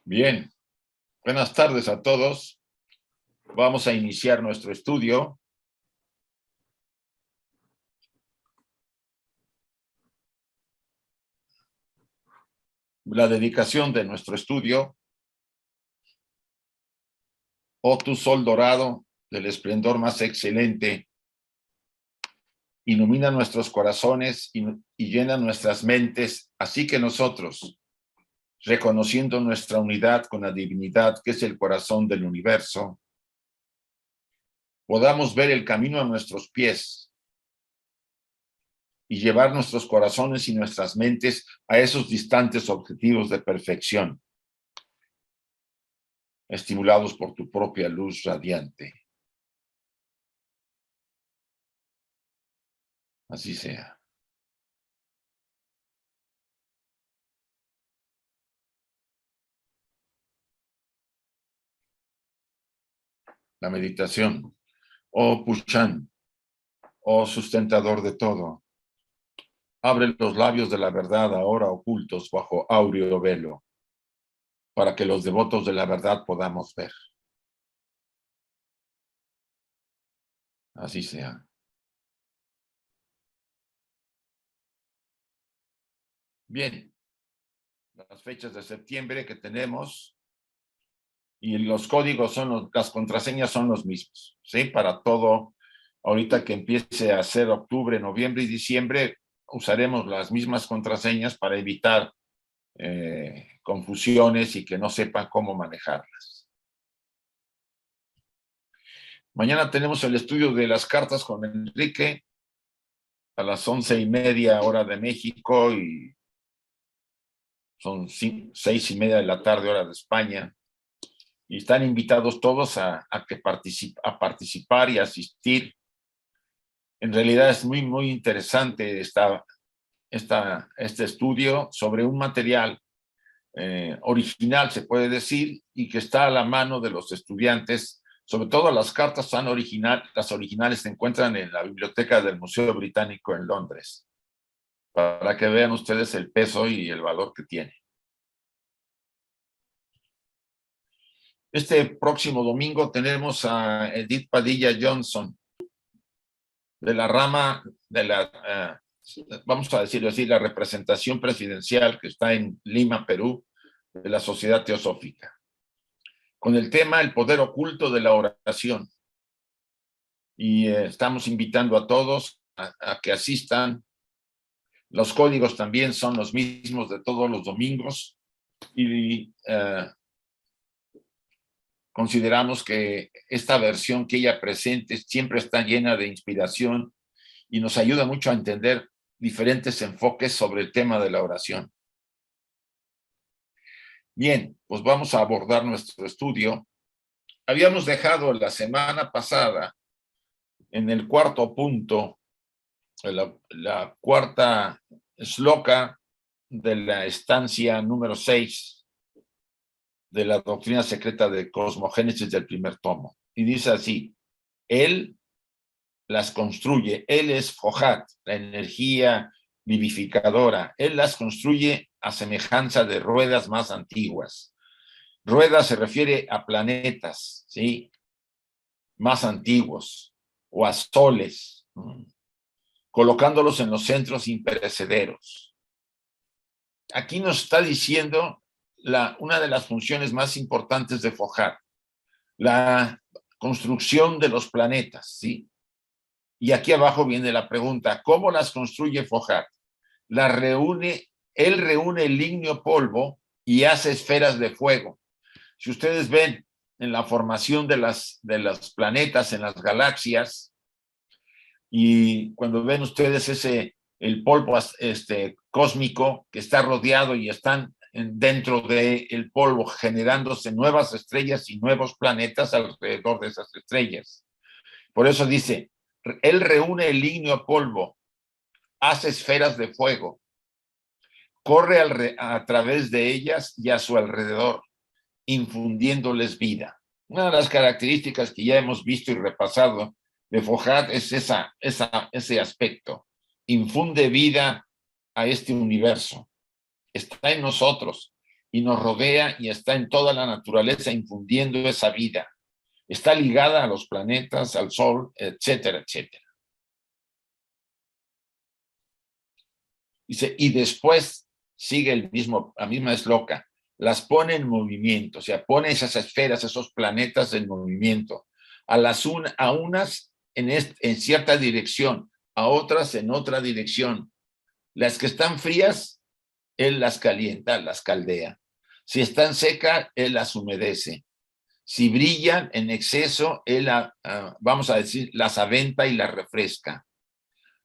Bien, buenas tardes a todos. Vamos a iniciar nuestro estudio. La dedicación de nuestro estudio. Oh tu sol dorado, del esplendor más excelente, ilumina nuestros corazones y llena nuestras mentes, así que nosotros, reconociendo nuestra unidad con la divinidad que es el corazón del universo, podamos ver el camino a nuestros pies y llevar nuestros corazones y nuestras mentes a esos distantes objetivos de perfección, estimulados por tu propia luz radiante. Así sea. La meditación. Oh Pushan, oh sustentador de todo, abre los labios de la verdad ahora ocultos bajo áureo velo, para que los devotos de la verdad podamos ver. Así sea. Bien, las fechas de septiembre que tenemos y los códigos son las contraseñas son los mismos, ¿sí? Para todo, ahorita que empiece a ser octubre, noviembre y diciembre, usaremos las mismas contraseñas para evitar confusiones y que no sepan cómo manejarlas. Mañana tenemos el estudio de las cartas con Enrique a las 11:30 hora de México y son 6:30 de la tarde hora de España. Y están invitados todos a participar y asistir. En realidad es muy interesante este estudio sobre un material original, se puede decir, y que está a la mano de los estudiantes. Sobre todo las cartas son las originales se encuentran en la biblioteca del Museo Británico en Londres, para que vean ustedes el peso y el valor que tiene. Este próximo domingo tenemos a Edith Padilla Johnson, de la rama de la, vamos a decirlo así, la representación presidencial que está en Lima, Perú, de la Sociedad Teosófica, con el tema El poder oculto de la oración. Y estamos invitando a todos a que asistan. Los códigos también son los mismos de todos los domingos y consideramos que esta versión que ella presente siempre está llena de inspiración y nos ayuda mucho a entender diferentes enfoques sobre el tema de la oración. Bien, pues vamos a abordar nuestro estudio. Habíamos dejado la semana pasada en el cuarto punto, la cuarta shloka de la estancia número 6 de la doctrina secreta de cosmogénesis del primer tomo. Y dice así: él las construye, él es Fohat, la energía vivificadora, él las construye a semejanza de ruedas más antiguas. Rueda se refiere a planetas, ¿sí? Más antiguos, o a soles, colocándolos en los centros imperecederos. Aquí nos está diciendo una de las funciones más importantes de Fohat, la construcción de los planetas, ¿sí? Y aquí abajo viene la pregunta: ¿cómo las construye Fohat? Él reúne el ígneo polvo y hace esferas de fuego. Si ustedes ven en la formación de los planetas, en las galaxias, y cuando ven ustedes el polvo cósmico que está rodeado y están dentro del polvo generándose nuevas estrellas y nuevos planetas alrededor de esas estrellas. Por eso dice, él reúne el ígneo polvo, hace esferas de fuego, corre a través de ellas y a su alrededor, infundiéndoles vida. Una de las características que ya hemos visto y repasado de Fohat es ese aspecto. Infunde vida a este universo. Está en nosotros y nos rodea y está en toda la naturaleza infundiendo esa vida. Está ligada a los planetas, al Sol, etcétera, etcétera. Dice, y después sigue la misma esloca, las pone en movimiento, o sea, pone esas esferas, esos planetas en movimiento, a unas en cierta dirección, a otras en otra dirección. Las que están frías, él las calienta, las caldea. Si están secas, él las humedece. Si brillan en exceso, él, vamos a decir, las aventa y las refresca.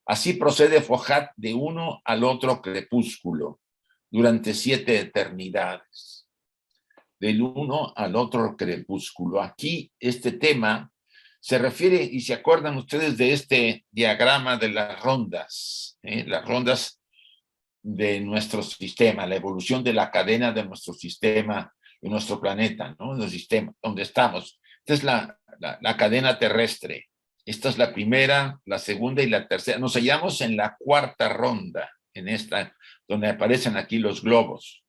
Así procede Fohat de uno al otro crepúsculo durante 7 eternidades. Del uno al otro crepúsculo. Aquí este tema se refiere, y se acuerdan ustedes de este diagrama de las rondas de nuestro sistema, la evolución de la cadena de nuestro sistema, de nuestro planeta, ¿no? El sistema donde estamos. Esta es la cadena terrestre. Esta es la primera, la segunda y la tercera. Nos hallamos en la cuarta ronda, en esta, donde aparecen aquí los globos.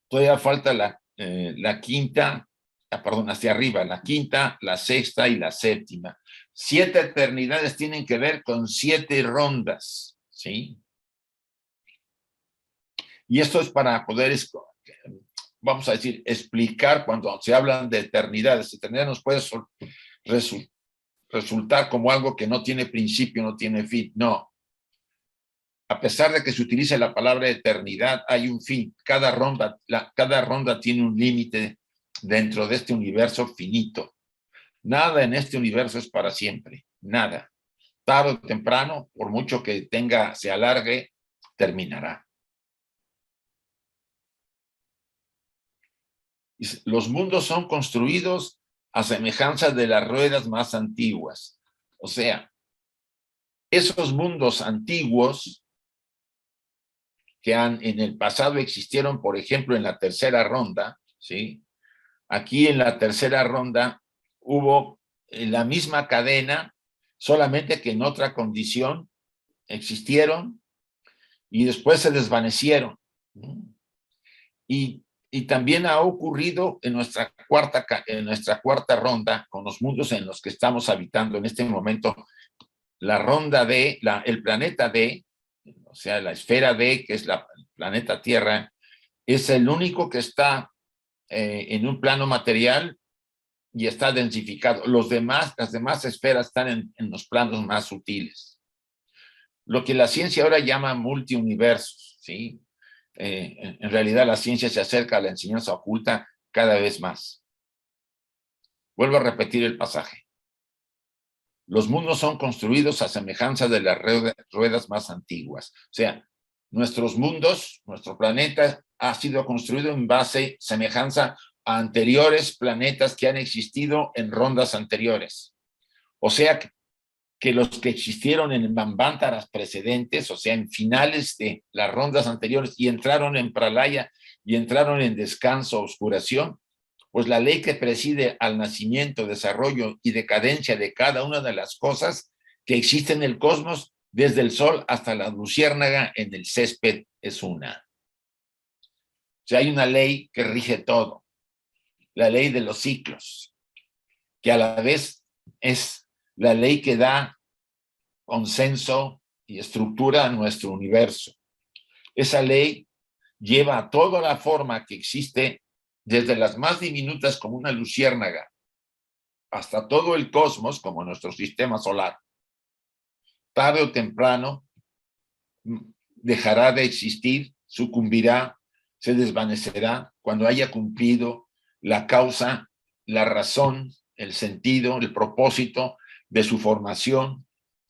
Todavía falta la quinta, perdón, hacia arriba, la quinta, la sexta y la séptima. 7 eternidades tienen que ver con 7 rondas, ¿sí? Y esto es para poder, vamos a decir, explicar cuando se hablan de eternidades. Eternidad nos puede resultar como algo que no tiene principio, no tiene fin. No. A pesar de que se utilice la palabra eternidad, hay un fin. Cada ronda tiene un límite dentro de este universo finito. Nada en este universo es para siempre. Nada. Tarde o temprano, por mucho que se alargue, terminará. Los mundos son construidos a semejanza de las ruedas más antiguas. O sea, esos mundos antiguos que en el pasado existieron, por ejemplo, en la tercera ronda, ¿sí? Aquí en la tercera ronda hubo la misma cadena, solamente que en otra condición existieron y después se desvanecieron. Y también ha ocurrido en nuestra cuarta ronda, con los mundos en los que estamos habitando en este momento, la ronda D, el planeta D, o sea, la esfera D, que es el planeta Tierra, es el único que está en un plano material y está densificado. Las demás esferas están en los planos más sutiles. Lo que la ciencia ahora llama multiuniversos, ¿sí? En realidad la ciencia se acerca a la enseñanza oculta cada vez más. Vuelvo a repetir el pasaje. Los mundos son construidos a semejanza de las ruedas más antiguas. O sea, nuestros mundos, nuestro planeta ha sido construido en base, semejanza a anteriores planetas que han existido en rondas anteriores. O sea, que los que existieron en Manvántaras precedentes, o sea, en finales de las rondas anteriores, y entraron en Pralaya y entraron en descanso, oscuración, pues la ley que preside al nacimiento, desarrollo y decadencia de cada una de las cosas que existen en el cosmos, desde el sol hasta la luciérnaga en el césped, es una. O sea, hay una ley que rige todo, la ley de los ciclos, que a la vez es la ley que da consenso y estructura a nuestro universo. Esa ley lleva a toda la forma que existe, desde las más diminutas como una luciérnaga, hasta todo el cosmos como nuestro sistema solar. Tarde o temprano dejará de existir, sucumbirá, se desvanecerá cuando haya cumplido la causa, la razón, el sentido, el propósito de su formación,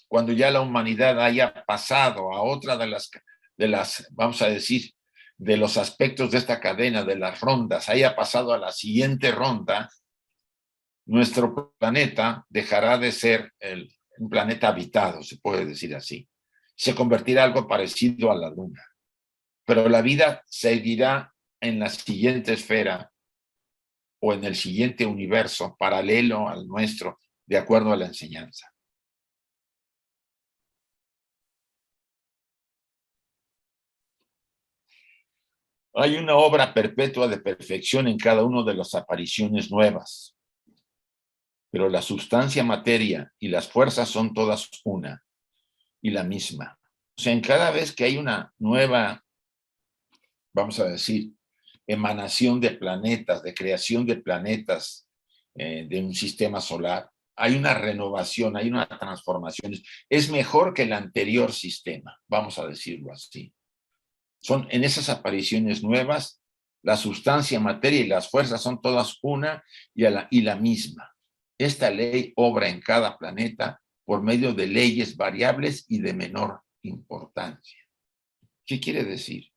cuando ya la humanidad haya pasado a otra de las, vamos a decir, de los aspectos de esta cadena, de las rondas, haya pasado a la siguiente ronda, nuestro planeta dejará de ser un planeta habitado, se puede decir así. Se convertirá en algo parecido a la Luna. Pero la vida seguirá en la siguiente esfera o en el siguiente universo paralelo al nuestro, de acuerdo a la enseñanza. Hay una obra perpetua de perfección en cada una de las apariciones nuevas, pero la sustancia, materia y las fuerzas son todas una y la misma. O sea, en cada vez que hay una nueva, vamos a decir, emanación de planetas, de creación de planetas de un sistema solar, hay una renovación, hay una transformación. Es mejor que el anterior sistema, vamos a decirlo así. Son en esas apariciones nuevas, la sustancia, materia y las fuerzas son todas una y la misma. Esta ley obra en cada planeta por medio de leyes variables y de menor importancia. ¿Qué quiere decir?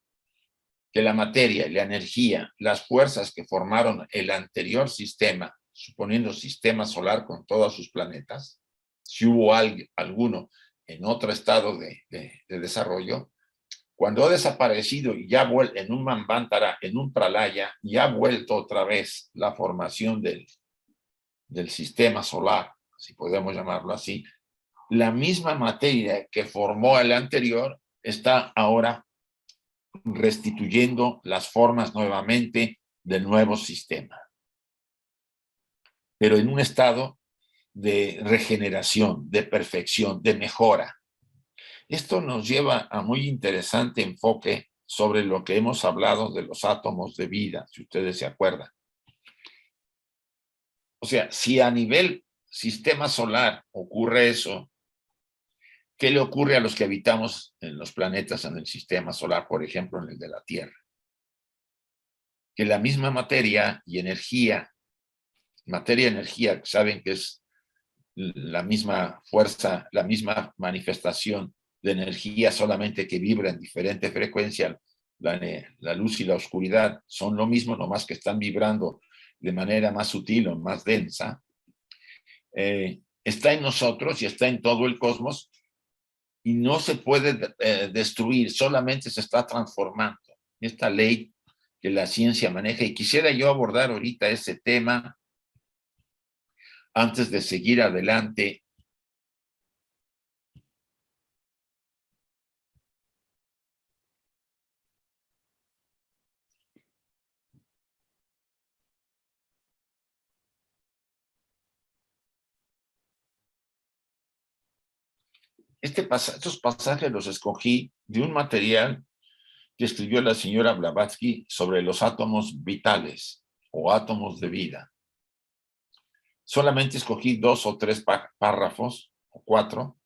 Que la materia, la energía, las fuerzas que formaron el anterior sistema, suponiendo sistema solar con todos sus planetas, si hubo alguno en otro estado de desarrollo, cuando ha desaparecido y ya vuelve en un Manvantara, en un Pralaya, y ha vuelto otra vez la formación del sistema solar, si podemos llamarlo así, la misma materia que formó el anterior está ahora restituyendo las formas nuevamente del nuevo sistema, pero en un estado de regeneración, de perfección, de mejora. Esto nos lleva a muy interesante enfoque sobre lo que hemos hablado de los átomos de vida, si ustedes se acuerdan. O sea, si a nivel sistema solar ocurre eso, ¿qué le ocurre a los que habitamos en los planetas en el sistema solar, por ejemplo, en el de la Tierra? Que la misma materia y energía, saben que es la misma fuerza, la misma manifestación de energía, solamente que vibra en diferente frecuencia. La luz y la oscuridad son lo mismo, nomás que están vibrando de manera más sutil o más densa. Está en nosotros y está en todo el cosmos y no se puede destruir, solamente se está transformando. Esta ley que la ciencia maneja, y quisiera yo abordar ahorita ese tema antes de seguir adelante. Estos pasajes los escogí de un material que escribió la señora Blavatsky sobre los átomos vitales o átomos de vida. Solamente escogí 2 o 3 párrafos, o 4,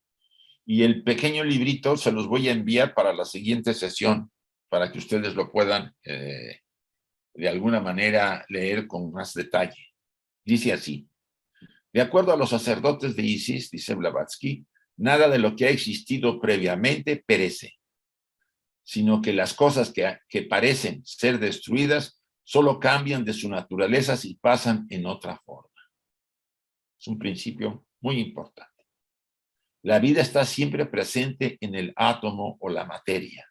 y el pequeño librito se los voy a enviar para la siguiente sesión, para que ustedes lo puedan de alguna manera leer con más detalle. Dice así: de acuerdo a los sacerdotes de Isis, dice Blavatsky, nada de lo que ha existido previamente perece, sino que las cosas que parecen ser destruidas solo cambian de su naturaleza y pasan en otra forma. Es un principio muy importante. La vida está siempre presente en el átomo o la materia.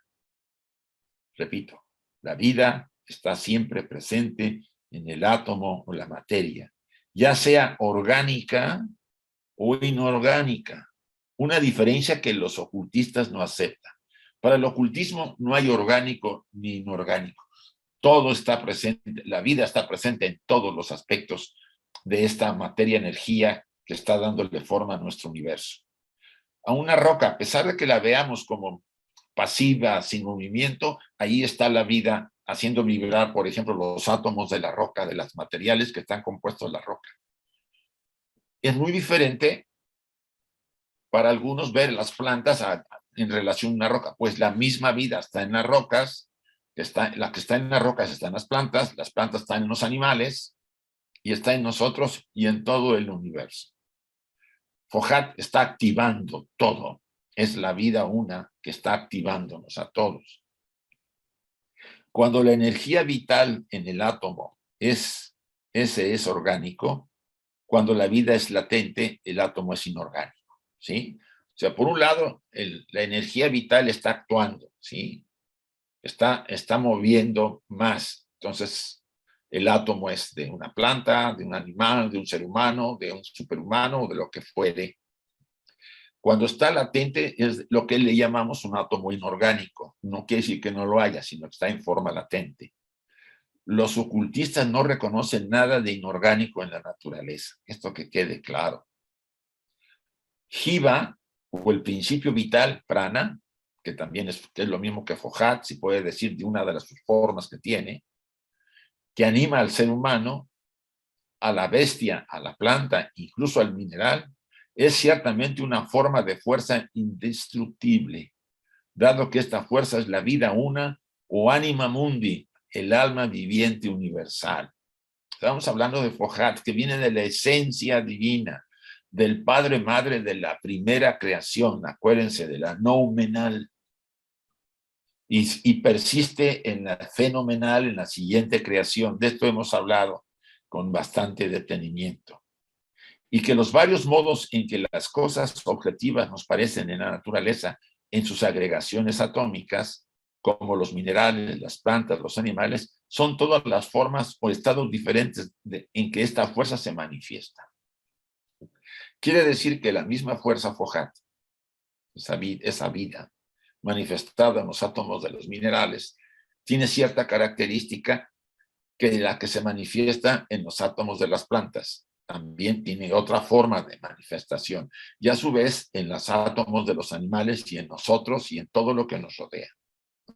Repito, la vida está siempre presente en el átomo o la materia, ya sea orgánica o inorgánica. Una diferencia que los ocultistas no aceptan. Para el ocultismo no hay orgánico ni inorgánico. Todo está presente, la vida está presente en todos los aspectos de esta materia-energía que está dándole forma a nuestro universo. A una roca, a pesar de que la veamos como pasiva, sin movimiento, ahí está la vida haciendo vibrar, por ejemplo, los átomos de la roca, de los materiales que están compuestos de la roca. Es muy diferente para algunos ver las plantas en relación a una roca, pues la misma vida está en las rocas, la que está en las rocas está en las plantas están en los animales, y está en nosotros y en todo el universo. Foucault está activando todo, es la vida una que está activándonos a todos. Cuando la energía vital en el átomo es orgánico, cuando la vida es latente, el átomo es inorgánico, ¿sí? O sea, por un lado, la energía vital está actuando, ¿sí? Está moviendo más. Entonces, el átomo es de una planta, de un animal, de un ser humano, de un superhumano, de lo que fuere. Cuando está latente es lo que le llamamos un átomo inorgánico. No quiere decir que no lo haya, sino que está en forma latente. Los ocultistas no reconocen nada de inorgánico en la naturaleza. Esto que quede claro. Jiva, o el principio vital, prana, que también que es lo mismo que Fohat, si puede decir de una de las sus formas que tiene, que anima al ser humano, a la bestia, a la planta, incluso al mineral, es ciertamente una forma de fuerza indestructible, dado que esta fuerza es la vida una o anima mundi, el alma viviente universal. Estamos hablando de Fohat, que viene de la esencia divina, del padre madre de la primera creación, acuérdense, de la noumenal, y persiste en la fenomenal, en la siguiente creación. De esto hemos hablado con bastante detenimiento. Y que los varios modos en que las cosas objetivas nos parecen en la naturaleza, en sus agregaciones atómicas, como los minerales, las plantas, los animales, son todas las formas o estados diferentes en que esta fuerza se manifiesta. Quiere decir que la misma fuerza Fohat, esa vida manifestada en los átomos de los minerales, tiene cierta característica que la que se manifiesta en los átomos de las plantas. También tiene otra forma de manifestación, y a su vez en los átomos de los animales y en nosotros y en todo lo que nos rodea.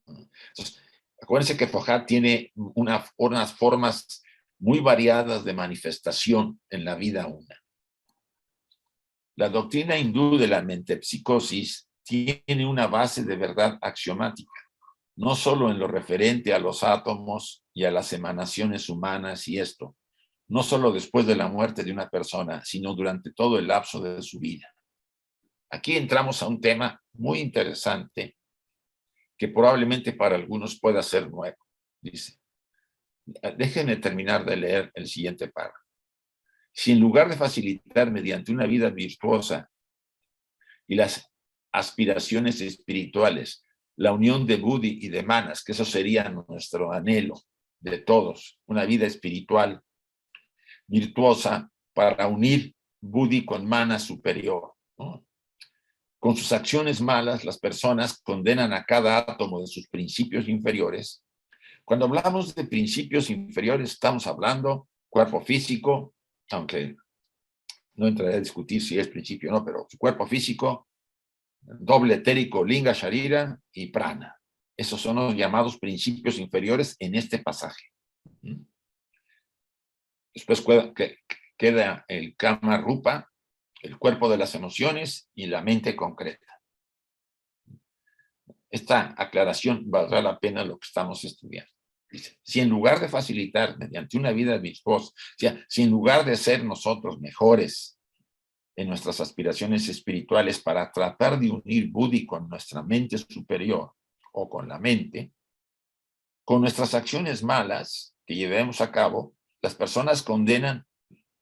Entonces, acuérdense que Fohat tiene unas formas muy variadas de manifestación en la vida una. La doctrina hindú de la metempsicosis tiene una base de verdad axiomática, no solo en lo referente a los átomos y a las emanaciones humanas y esto, no solo después de la muerte de una persona, sino durante todo el lapso de su vida. Aquí entramos a un tema muy interesante que probablemente para algunos pueda ser nuevo. Dice, déjenme terminar de leer el siguiente párrafo. Si en lugar de facilitar mediante una vida virtuosa y las aspiraciones espirituales, la unión de Buddhi y de Manas, que eso sería nuestro anhelo de todos, una vida espiritual virtuosa para unir Buddhi con Mana superior, ¿no? Con sus acciones malas, las personas condenan a cada átomo de sus principios inferiores. Cuando hablamos de principios inferiores, estamos hablando cuerpo físico, aunque no entraré a discutir si es principio o no, pero su cuerpo físico, doble etérico, linga, sharira y prana. Esos son los llamados principios inferiores en este pasaje. Después queda el kama rupa, el cuerpo de las emociones y la mente concreta. Esta aclaración valdrá la pena lo que estamos estudiando. Dice, si en lugar de facilitar mediante una vida virtuosa, o sea, si en lugar de ser nosotros mejores en nuestras aspiraciones espirituales para tratar de unir Buddhi con nuestra mente superior o con la mente, con nuestras acciones malas que llevemos a cabo, las personas condenan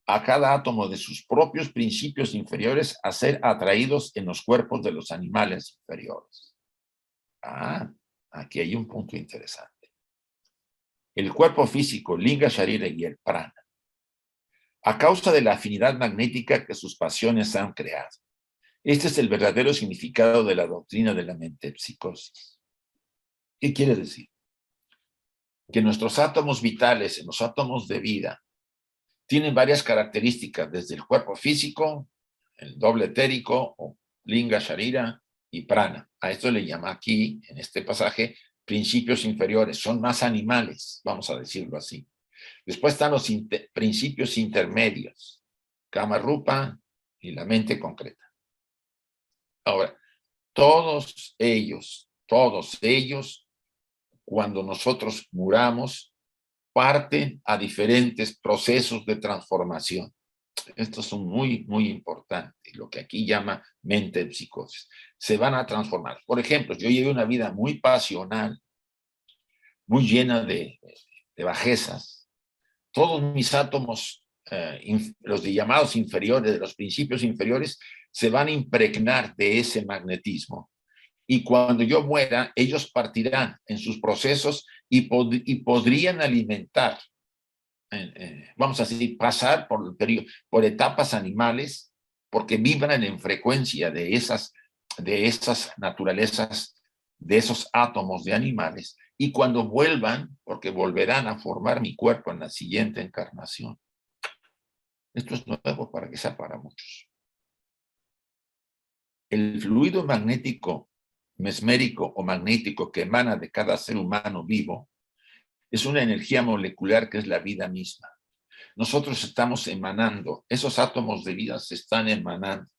a cada átomo de sus propios principios inferiores a ser atraídos en los cuerpos de los animales inferiores. Aquí hay un punto interesante. El cuerpo físico, linga, sharira y el prana, a causa de la afinidad magnética que sus pasiones han creado. Este es el verdadero significado de la doctrina de la metempsicosis. ¿Qué quiere decir? Que nuestros átomos vitales, los átomos de vida, tienen varias características, desde el cuerpo físico, el doble etérico, o linga, sharira y prana. A esto le llama aquí, en este pasaje, principios inferiores. Son más animales, vamos a decirlo así. Después están los principios intermedios, kama rupa y la mente concreta. Ahora, todos ellos, cuando nosotros muramos, parten a diferentes procesos de transformación. Estos son muy, muy importantes, lo que aquí llama metempsicosis. Se van a transformar. Por ejemplo, yo llevé una vida muy pasional, muy llena de bajezas. Todos mis átomos, los llamados inferiores, de los principios inferiores, se van a impregnar de ese magnetismo. Y cuando yo muera, ellos partirán en sus procesos y podrían alimentar, vamos a decir, pasar por etapas animales porque vibran en frecuencia de esas naturalezas, de esos átomos de animales, y cuando vuelvan, porque volverán a formar mi cuerpo en la siguiente encarnación. Esto es nuevo para que sea para muchos. El fluido magnético, mesmérico o magnético que emana de cada ser humano vivo es una energía molecular que es la vida misma. Nosotros estamos emanando, esos átomos de vida se están emanando.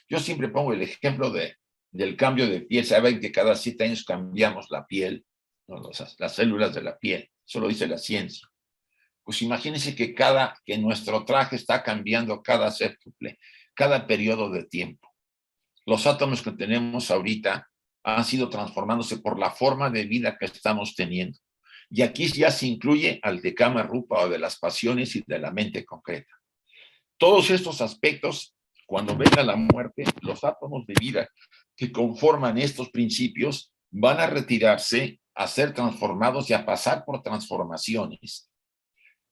Yo siempre pongo el ejemplo del cambio de piel. Saben que cada 7 años cambiamos la piel, ¿no? Las células de la piel. Eso lo dice la ciencia. Pues imagínense que nuestro traje está cambiando cada séptuple, cada periodo de tiempo. Los átomos que tenemos ahorita han sido transformándose por la forma de vida que estamos teniendo. Y aquí ya se incluye al de Kama Rupa o de las pasiones y de la mente concreta. Todos estos aspectos, cuando venga la muerte, los átomos de vida que conforman estos principios van a retirarse, a ser transformados y a pasar por transformaciones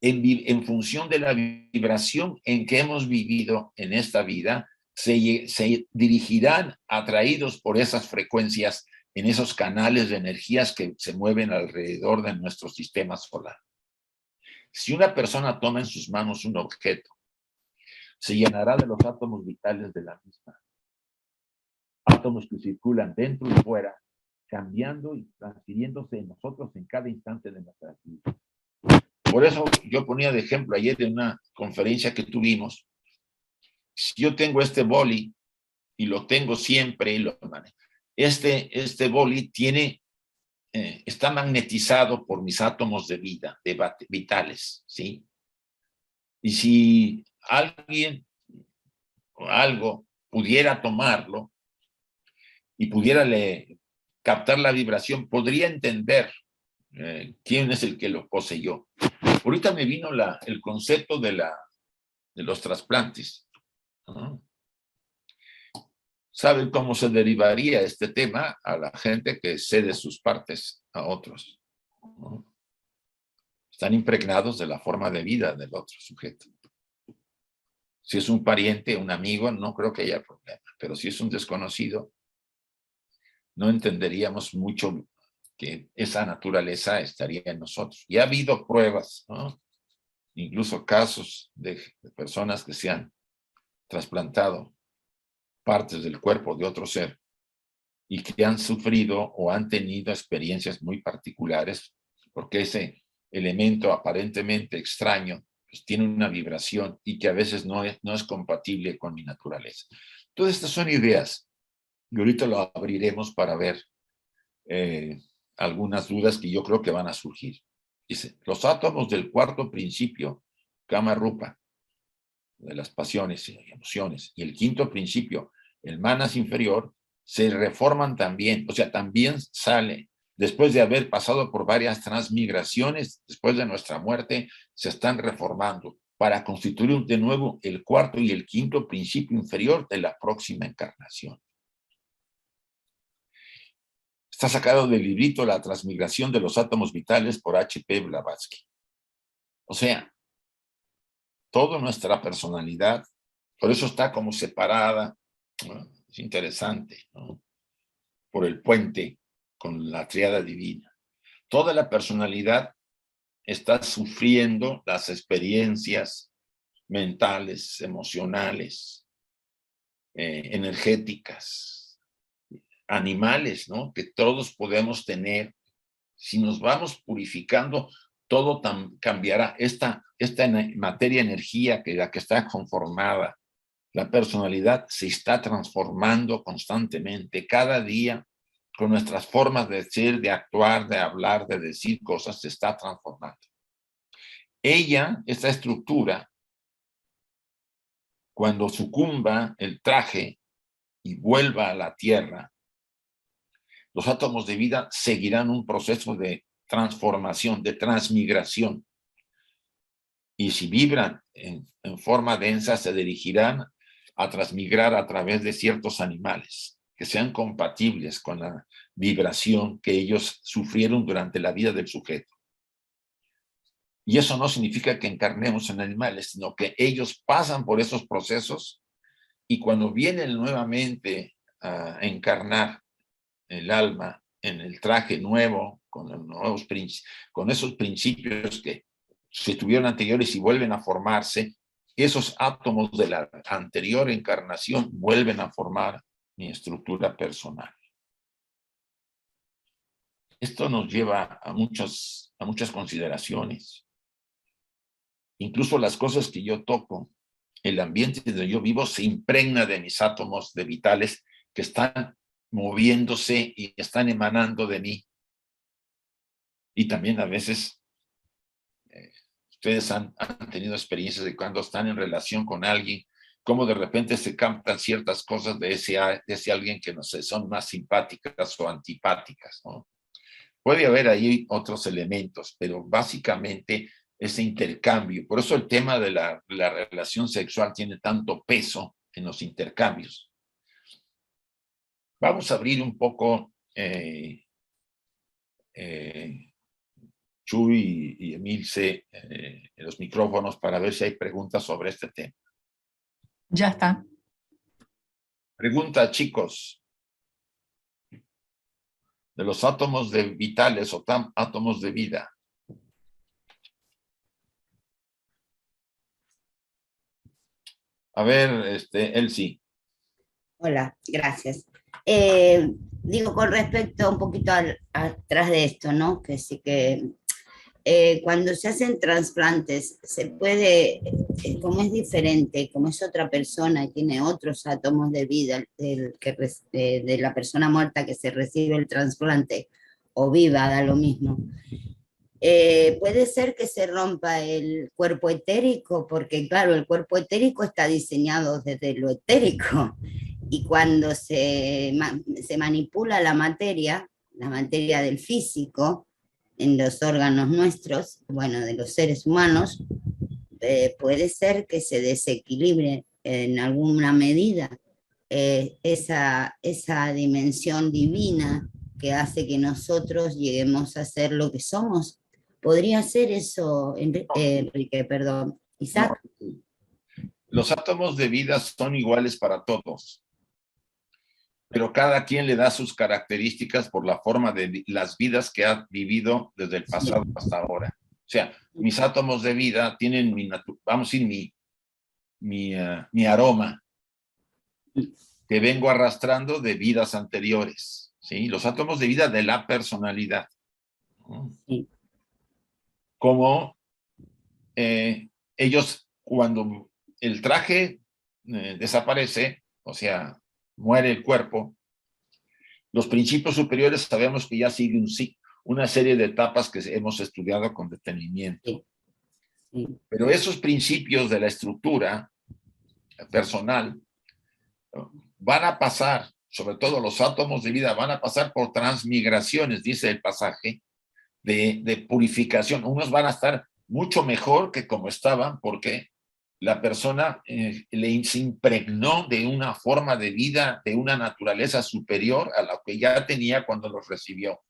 en función de la vibración en que hemos vivido en esta vida. Se dirigirán atraídos por esas frecuencias en esos canales de energías que se mueven alrededor de nuestro sistema solar. Si una persona toma en sus manos un objeto, se llenará de los átomos vitales de la misma. Átomos que circulan dentro y fuera, cambiando y transfiriéndose en nosotros en cada instante de nuestra vida. Por eso yo ponía de ejemplo ayer en una conferencia que tuvimos. Si yo tengo este boli y lo tengo siempre, este boli está magnetizado por mis átomos de vida, vitales, ¿sí? Y si alguien o algo pudiera tomarlo y pudiera captar la vibración, podría entender quién es el que lo poseyó. Ahorita me vino el concepto de los trasplantes. ¿No? ¿Saben cómo se derivaría este tema a la gente que cede sus partes a otros? ¿No? Están impregnados de la forma de vida del otro sujeto. Si es un pariente, un amigo, no creo que haya problema, pero si es un desconocido, no entenderíamos mucho que esa naturaleza estaría en nosotros. Y ha habido pruebas, ¿no? Incluso casos de personas que se han trasplantado partes del cuerpo de otro ser y que han sufrido o han tenido experiencias muy particulares, porque ese elemento aparentemente extraño pues tiene una vibración y que a veces no es compatible con mi naturaleza. Todas estas son ideas y ahorita lo abriremos para ver algunas dudas que yo creo que van a surgir. Dice, los átomos del cuarto principio, Kama Rupa, de las pasiones y emociones, y el quinto principio, el manas inferior, se reforman también, o sea, también sale, después de haber pasado por varias transmigraciones, después de nuestra muerte, se están reformando para constituir de nuevo el cuarto y el quinto principio inferior de la próxima encarnación. Está sacado del librito La transmigración de los átomos vitales por H.P. Blavatsky. O sea, toda nuestra personalidad, por eso está como separada, ¿no? Es interesante, ¿no? Por el puente con la triada divina. Toda la personalidad está sufriendo las experiencias mentales, emocionales, energéticas, animales, ¿no? Que todos podemos tener. Si nos vamos purificando, todo cambiará. Esta materia, energía la que está conformada, la personalidad se está transformando constantemente. Cada día, con nuestras formas de ser, de actuar, de hablar, de decir cosas, se está transformando. Esta estructura, cuando sucumba el traje y vuelva a la tierra, los átomos de vida seguirán un proceso de transformación, de transmigración. Y si vibran en forma densa, se dirigirán a transmigrar a través de ciertos animales que sean compatibles con la vibración que ellos sufrieron durante la vida del sujeto. Y eso no significa que encarnemos en animales, sino que ellos pasan por esos procesos Y cuando vienen nuevamente a encarnar el alma en el traje nuevo, con esos principios que se estuvieron anteriores y vuelven a formarse, esos átomos de la anterior encarnación vuelven a formar mi estructura personal. Esto nos lleva a muchas consideraciones. Incluso las cosas que yo toco, el ambiente donde yo vivo se impregna de mis átomos de vitales que están moviéndose y están emanando de mí. Y también a veces ustedes han tenido experiencias de cuando están en relación con alguien, cómo de repente se captan ciertas cosas de ese alguien que no sé, son más simpáticas o antipáticas, ¿no? Puede haber ahí otros elementos, pero básicamente ese intercambio. Por eso el tema de la relación sexual tiene tanto peso en los intercambios. Vamos a abrir un poco Chuy y Emilce los micrófonos para ver si hay preguntas sobre este tema. Ya está. Pregunta, chicos. De los átomos vitales o átomos de vida. A ver, Elsie. Hola, gracias. Digo, con respecto un poquito atrás de esto, ¿no? Que sí que cuando se hacen trasplantes, se puede, como es diferente, como es otra persona y tiene otros átomos de vida de la persona muerta que se recibe el trasplante, o viva, da lo mismo. Puede ser que se rompa el cuerpo etérico, porque claro, el cuerpo etérico está diseñado desde lo etérico, y cuando se manipula la materia del físico, en los órganos nuestros, bueno, de los seres humanos, puede ser que se desequilibre en alguna medida esa dimensión divina que hace que nosotros lleguemos a ser lo que somos. ¿Podría ser eso, Enrique, perdón? Isaac. No. Los átomos de vida son iguales para todos, pero cada quien le da sus características por la forma de las vidas que ha vivido desde el pasado hasta ahora. O sea, mis átomos de vida tienen vamos a decir, mi aroma que vengo arrastrando de vidas anteriores, ¿sí? Los átomos de vida de la personalidad. Sí. Como ellos, cuando el traje desaparece, o sea, muere el cuerpo, los principios superiores sabemos que ya sigue una serie de etapas que hemos estudiado con detenimiento. Sí. Sí. Pero esos principios de la estructura personal van a pasar, sobre todo los átomos de vida, van a pasar por transmigraciones, dice el pasaje, de purificación. Unos van a estar mucho mejor que como estaban, porque la persona se impregnó de una forma de vida, de una naturaleza superior a la que ya tenía cuando los recibió.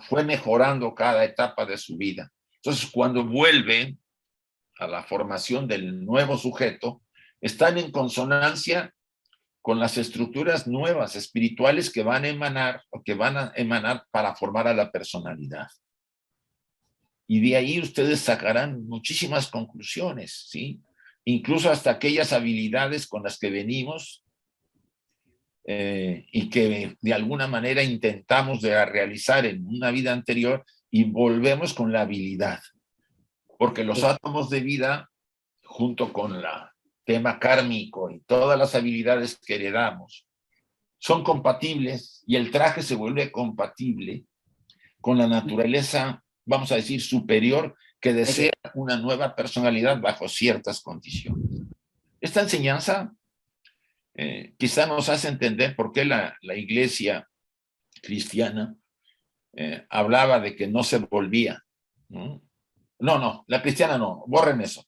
Fue mejorando cada etapa de su vida. Entonces, cuando vuelven a la formación del nuevo sujeto, están en consonancia con las estructuras nuevas, espirituales que van a emanar para formar a la personalidad. Y de ahí ustedes sacarán muchísimas conclusiones, ¿sí? Incluso hasta aquellas habilidades con las que venimos y que de alguna manera intentamos de realizar en una vida anterior y volvemos con la habilidad. Porque los átomos de vida, junto con el tema kármico y todas las habilidades que heredamos, son compatibles y el traje se vuelve compatible con la naturaleza, vamos a decir, superior que desea una nueva personalidad bajo ciertas condiciones. Esta enseñanza quizá nos hace entender por qué la iglesia cristiana hablaba de que no se volvía. No, la cristiana no, borren eso.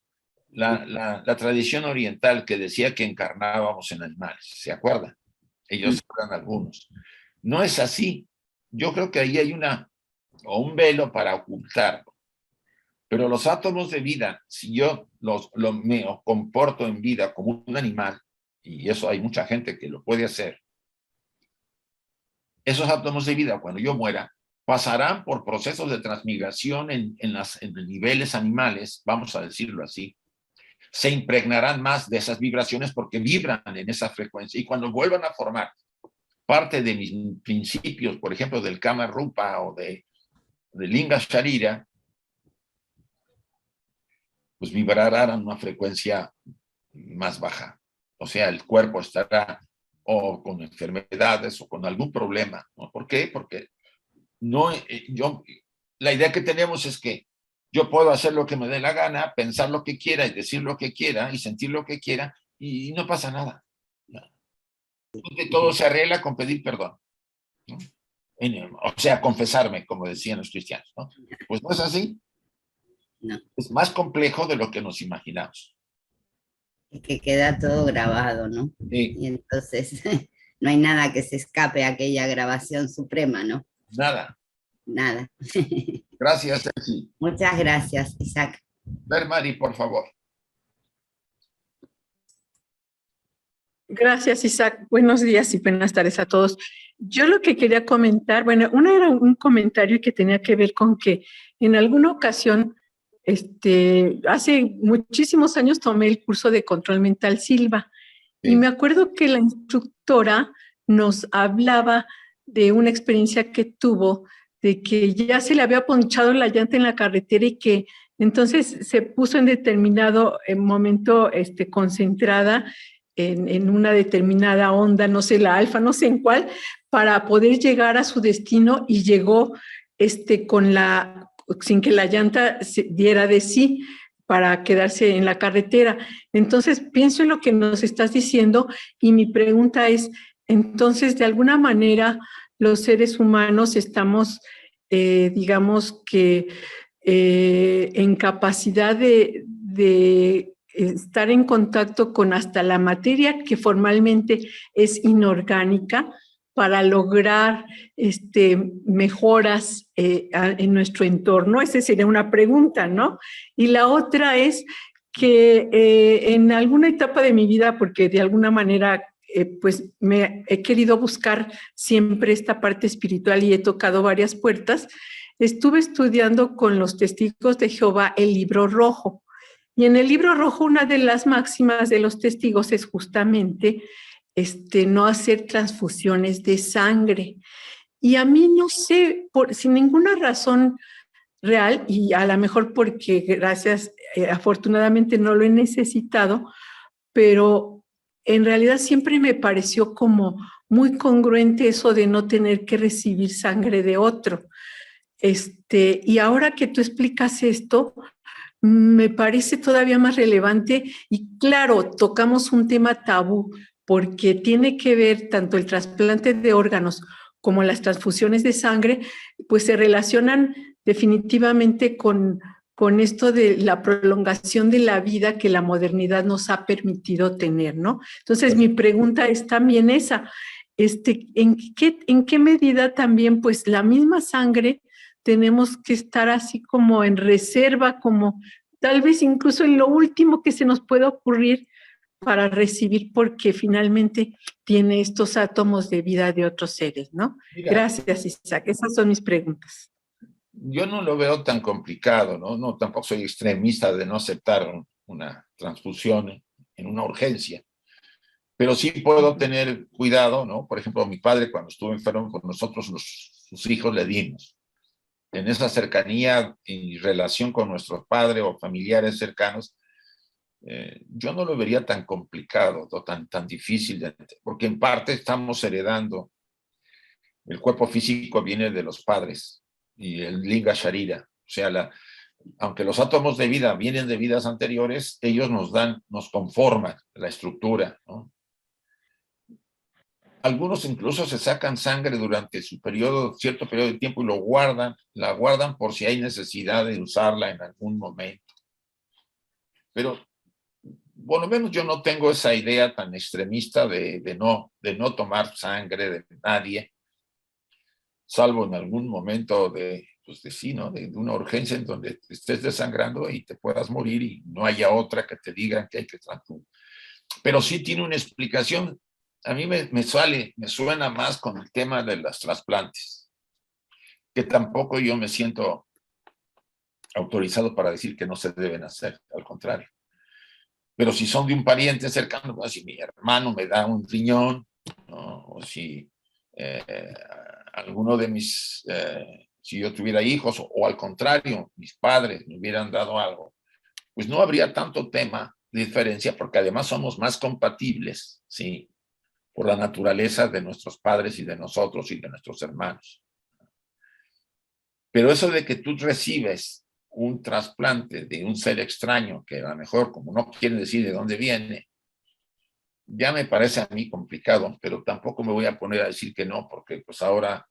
La tradición oriental que decía que encarnábamos en animales, ¿se acuerdan? Ellos eran algunos. No es así. Yo creo que ahí hay un velo para ocultarlo. Pero los átomos de vida, si yo me comporto en vida como un animal, y eso hay mucha gente que lo puede hacer, esos átomos de vida, cuando yo muera, pasarán por procesos de transmigración en niveles animales, vamos a decirlo así, se impregnarán más de esas vibraciones porque vibran en esa frecuencia, y cuando vuelvan a formar parte de mis principios, por ejemplo, del Kama Rupa o de Linga Sharira, pues vibrarán a una frecuencia más baja. O sea, el cuerpo estará o con enfermedades o con algún problema, ¿no? ¿Por qué? Porque no, la idea que tenemos es que yo puedo hacer lo que me dé la gana, pensar lo que quiera y decir lo que quiera y sentir lo que quiera y no pasa nada. ¿No? Todo se arregla con pedir perdón, ¿no? O sea, confesarme, como decían los cristianos, ¿no? Pues no es así. No. Es más complejo de lo que nos imaginamos. Es que queda todo grabado, ¿no? Sí. Y entonces no hay nada que se escape a aquella grabación suprema, ¿no? Nada. Nada. Gracias, Sergi. Muchas gracias, Isaac. Ver, Mari, por favor. Gracias, Isaac. Buenos días y buenas tardes a todos. Yo lo que quería comentar, bueno, uno era un comentario que tenía que ver con que en alguna ocasión, hace muchísimos años tomé el curso de control mental Silva, sí. Y me acuerdo que la instructora nos hablaba de una experiencia que tuvo, de que ya se le había ponchado la llanta en la carretera y que entonces se puso en determinado momento concentrada en una determinada onda, no sé, la alfa, no sé en cuál, para poder llegar a su destino, y llegó sin que la llanta se diera de sí para quedarse en la carretera. Entonces, pienso en lo que nos estás diciendo y mi pregunta es, entonces, de alguna manera, los seres humanos estamos, digamos que, en capacidad de estar en contacto con hasta la materia que formalmente es inorgánica para lograr mejoras en nuestro entorno. Esa sería una pregunta, ¿no? Y la otra es que en alguna etapa de mi vida, porque de alguna manera pues me he querido buscar siempre esta parte espiritual y he tocado varias puertas, estuve estudiando con los testigos de Jehová el Libro Rojo. Y en el Libro Rojo, una de las máximas de los testigos es justamente no hacer transfusiones de sangre. Y a mí, no sé, sin ninguna razón real, y a lo mejor porque gracias, afortunadamente no lo he necesitado, pero en realidad siempre me pareció como muy congruente eso de no tener que recibir sangre de otro. Y ahora que tú explicas esto, me parece todavía más relevante y claro, tocamos un tema tabú porque tiene que ver tanto el trasplante de órganos como las transfusiones de sangre, pues se relacionan definitivamente con esto de la prolongación de la vida que la modernidad nos ha permitido tener, ¿no? Entonces, mi pregunta es también esa, ¿en qué medida también, pues, la misma sangre tenemos que estar así como en reserva, como tal vez incluso en lo último que se nos pueda ocurrir para recibir, porque finalmente tiene estos átomos de vida de otros seres, ¿no? Mira, gracias, Isaac. Esas son mis preguntas. Yo no lo veo tan complicado, ¿no? No, tampoco soy extremista de no aceptar una transfusión en una urgencia, pero sí puedo tener cuidado, ¿no? Por ejemplo, mi padre cuando estuvo enfermo con nosotros, sus hijos le dimos. En esa cercanía y relación con nuestros padres o familiares cercanos, yo no lo vería tan complicado o tan difícil, porque en parte estamos heredando. El cuerpo físico viene de los padres y el Linga Sharira. O sea, aunque los átomos de vida vienen de vidas anteriores, ellos nos conforman la estructura, ¿no? Algunos incluso se sacan sangre durante cierto periodo de tiempo y la guardan por si hay necesidad de usarla en algún momento. Pero por lo menos yo no tengo esa idea tan extremista de no tomar sangre de nadie, salvo en algún momento de una urgencia en donde estés desangrando y te puedas morir y no haya otra que te diga que hay que pero sí tiene una explicación. A mí me suena más con el tema de los trasplantes, que tampoco yo me siento autorizado para decir que no se deben hacer, al contrario. Pero si son de un pariente cercano, pues, si mi hermano me da un riñón, ¿no? O si alguno de mis, si yo tuviera hijos, o al contrario, mis padres me hubieran dado algo, pues no habría tanto tema de diferencia, porque además somos más compatibles, ¿sí? Por la naturaleza de nuestros padres y de nosotros y de nuestros hermanos. Pero eso de que tú recibes un trasplante de un ser extraño, que a lo mejor, como no quiere decir de dónde viene, ya me parece a mí complicado, pero tampoco me voy a poner a decir que no, porque pues ahora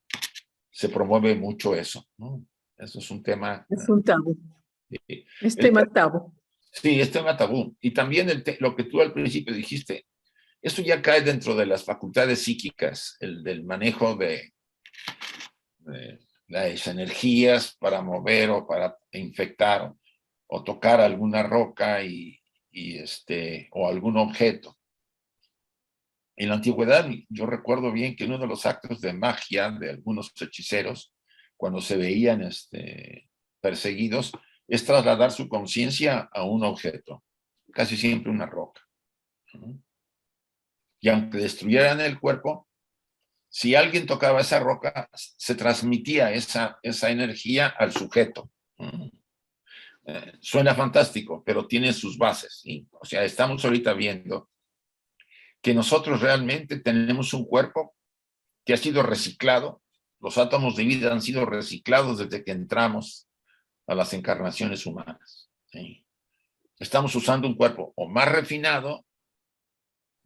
se promueve mucho eso, ¿no? Eso es un tema. Es un tabú. Es El, tema tabú. sí, es tema tabú. Y también lo que tú al principio dijiste, eso ya cae dentro de las facultades psíquicas, el del manejo de las energías para mover o para infectar o tocar alguna roca o algún objeto. En la antigüedad, yo recuerdo bien que uno de los actos de magia de algunos hechiceros, cuando se veían perseguidos, es trasladar su conciencia a un objeto, casi siempre una roca. Y aunque destruyeran el cuerpo, si alguien tocaba esa roca, se transmitía esa energía al sujeto. Suena fantástico, pero tiene sus bases, ¿sí? O sea, estamos ahorita viendo que nosotros realmente tenemos un cuerpo que ha sido reciclado. Los átomos de vida han sido reciclados desde que entramos a las encarnaciones humanas, ¿sí? Estamos usando un cuerpo o más refinado,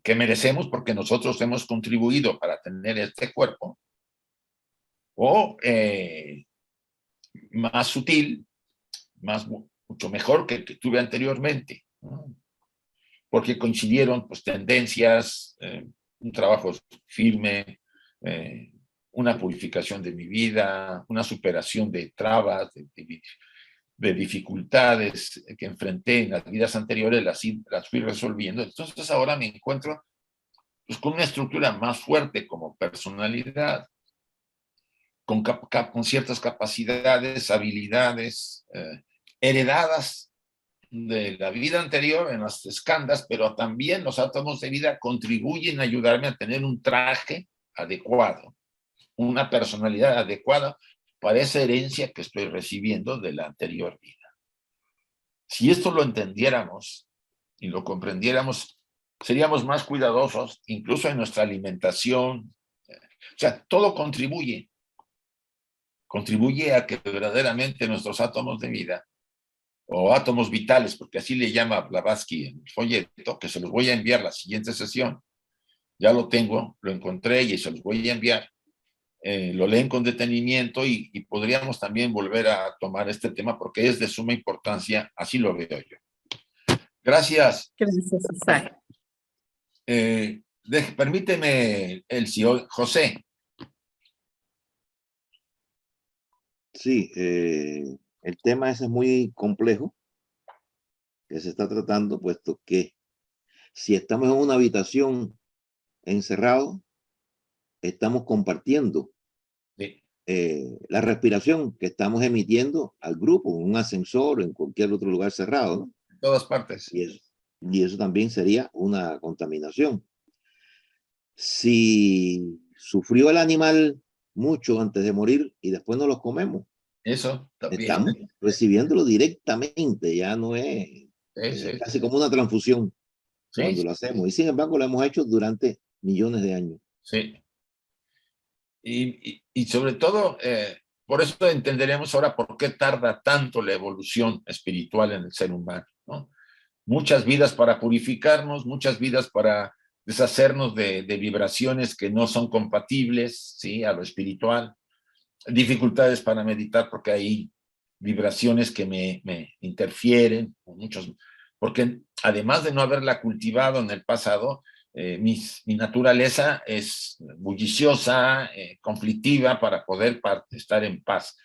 que merecemos porque nosotros hemos contribuido para tener este cuerpo, o más sutil, mucho mejor que el que tuve anteriormente, ¿no? Porque coincidieron pues tendencias, un trabajo firme, una purificación de mi vida, una superación de trabas, de dificultades que enfrenté en las vidas anteriores, las fui resolviendo. Entonces ahora me encuentro pues, con una estructura más fuerte como personalidad, con ciertas capacidades, habilidades heredadas de la vida anterior en las escandas, pero también los átomos de vida contribuyen a ayudarme a tener un traje adecuado, una personalidad adecuada para esa herencia que estoy recibiendo de la anterior vida. Si esto lo entendiéramos y lo comprendiéramos, seríamos más cuidadosos, incluso en nuestra alimentación. O sea, todo contribuye a que verdaderamente nuestros átomos de vida, o átomos vitales, porque así le llama Blavatsky en el folleto, que se los voy a enviar la siguiente sesión. Ya lo tengo, lo encontré y se los voy a enviar. Lo leen con detenimiento y podríamos también volver a tomar este tema porque es de suma importancia, así lo veo yo. Gracias. Gracias, Isaac. Permíteme, Elcio, José. Sí, el tema ese es muy complejo que se está tratando, puesto que si estamos en una habitación encerrados, estamos compartiendo Sí. La respiración que estamos emitiendo al grupo, en un ascensor, en cualquier otro lugar cerrado, ¿no? En todas partes. Y eso también sería una contaminación. Si sufrió el animal mucho antes de morir y después no los comemos, eso también. Estamos recibiéndolo directamente, ya no es casi como una transfusión cuando lo hacemos. Y sin embargo, lo hemos hecho durante millones de años. Sí. Y sobre todo, por eso entenderemos ahora por qué tarda tanto la evolución espiritual en el ser humano, ¿no? Muchas vidas para purificarnos, muchas vidas para deshacernos de vibraciones que no son compatibles, ¿sí?, a lo espiritual. Dificultades para meditar porque hay vibraciones que me interfieren, porque además de no haberla cultivado en el pasado, mi naturaleza es bulliciosa, conflictiva para poder estar en paz.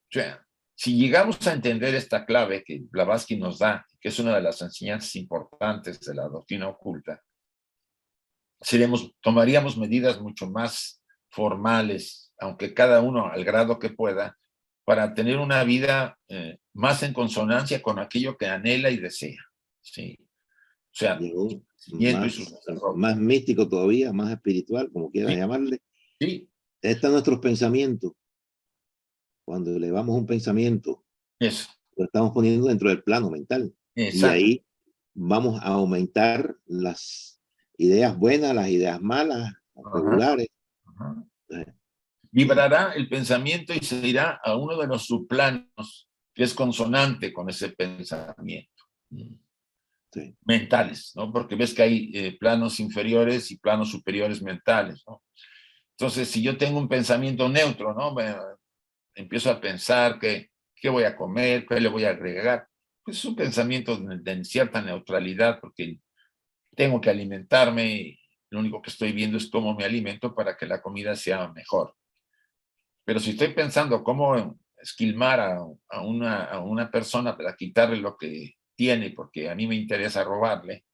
O sea, si llegamos a entender esta clave que Blavatsky nos da, que es una de las enseñanzas importantes de la doctrina oculta, tomaríamos medidas mucho más formales, aunque cada uno al grado que pueda, para tener una vida más en consonancia con aquello que anhela y desea. ¿Sí? O sea, Llegó y más místico todavía, más espiritual, como quieras sí, llamarle. sí. Están nuestros pensamientos. Cuando elevamos un pensamiento, Eso. lo estamos poniendo dentro del plano mental. Exacto. Y ahí vamos a aumentar las ideas buenas, las ideas malas, las regulares. Ajá. Vibrará el pensamiento y se irá a uno de los subplanos que es consonante con ese pensamiento. Sí. Mentales, ¿no? Porque ves que hay planos inferiores y planos superiores mentales, ¿no? Entonces, si yo tengo un pensamiento neutro, ¿no? Empiezo a pensar qué voy a comer, qué le voy a agregar. Pues es un pensamiento de cierta neutralidad, porque tengo que alimentarme y lo único que estoy viendo es cómo me alimento para que la comida sea mejor. Pero si estoy pensando cómo esquilmar a una persona para quitarle lo que tiene, porque a mí me interesa robarle,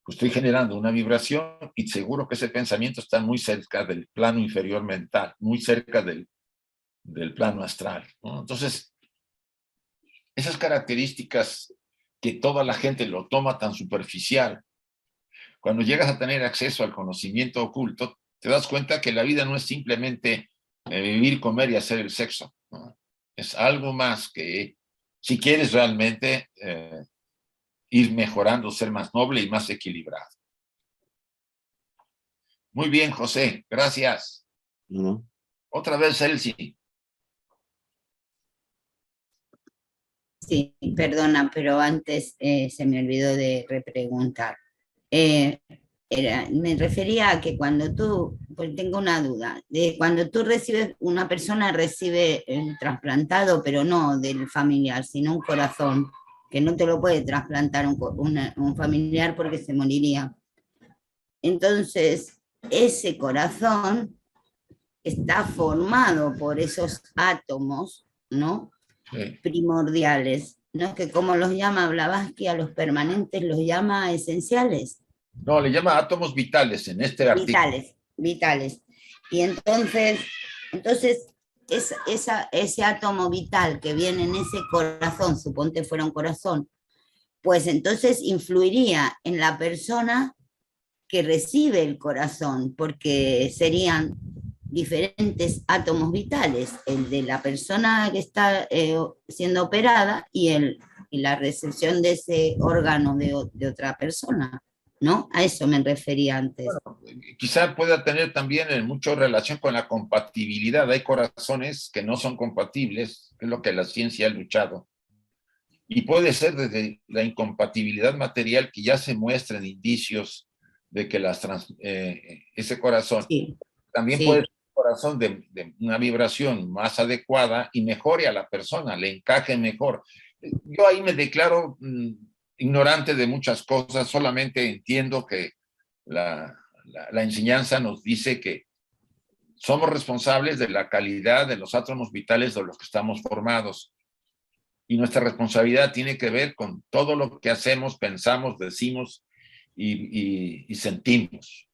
pues estoy generando una vibración y seguro que ese pensamiento está muy cerca del plano inferior mental, muy cerca del plano astral, ¿no? Entonces, esas características que toda la gente lo toma tan superficial, cuando llegas a tener acceso al conocimiento oculto, te das cuenta que la vida no es simplemente vivir, comer y hacer el sexo, ¿no? Es algo más que, si quieres realmente ir mejorando, ser más noble y más equilibrado. Muy bien, José, gracias. Otra vez, Elsie. Sí, perdona, pero antes se me olvidó de repreguntar. Me refería a que cuando tú, pues tengo una duda, de cuando tú recibes, una persona recibe el trasplantado, pero no del familiar, sino un corazón, que no te lo puede trasplantar un familiar porque se moriría. Entonces, ese corazón está formado por esos átomos, ¿no? Sí. Primordiales, ¿no? Que como los llama Blavatsky, a los permanentes los llama esenciales. No, le llama átomos vitales en este artículo. Vitales. Y entonces ese átomo vital que viene en ese corazón, suponte fuera un corazón, pues entonces influiría en la persona que recibe el corazón, porque serían diferentes átomos vitales, el de la persona que está siendo operada y la recepción de ese órgano de otra persona, ¿no? A eso me refería antes. Bueno, quizá pueda tener también mucha relación con la compatibilidad. Hay corazones que no son compatibles, es lo que la ciencia ha luchado. Y puede ser desde la incompatibilidad material que ya se muestran indicios de que ese corazón sí. También sí. Puede ser un corazón de una vibración más adecuada y mejore a la persona, le encaje mejor. Yo ahí me declaro ignorante de muchas cosas, solamente entiendo que la enseñanza nos dice que somos responsables de la calidad de los átomos vitales de los que estamos formados. Y nuestra responsabilidad tiene que ver con todo lo que hacemos, pensamos, decimos y sentimos.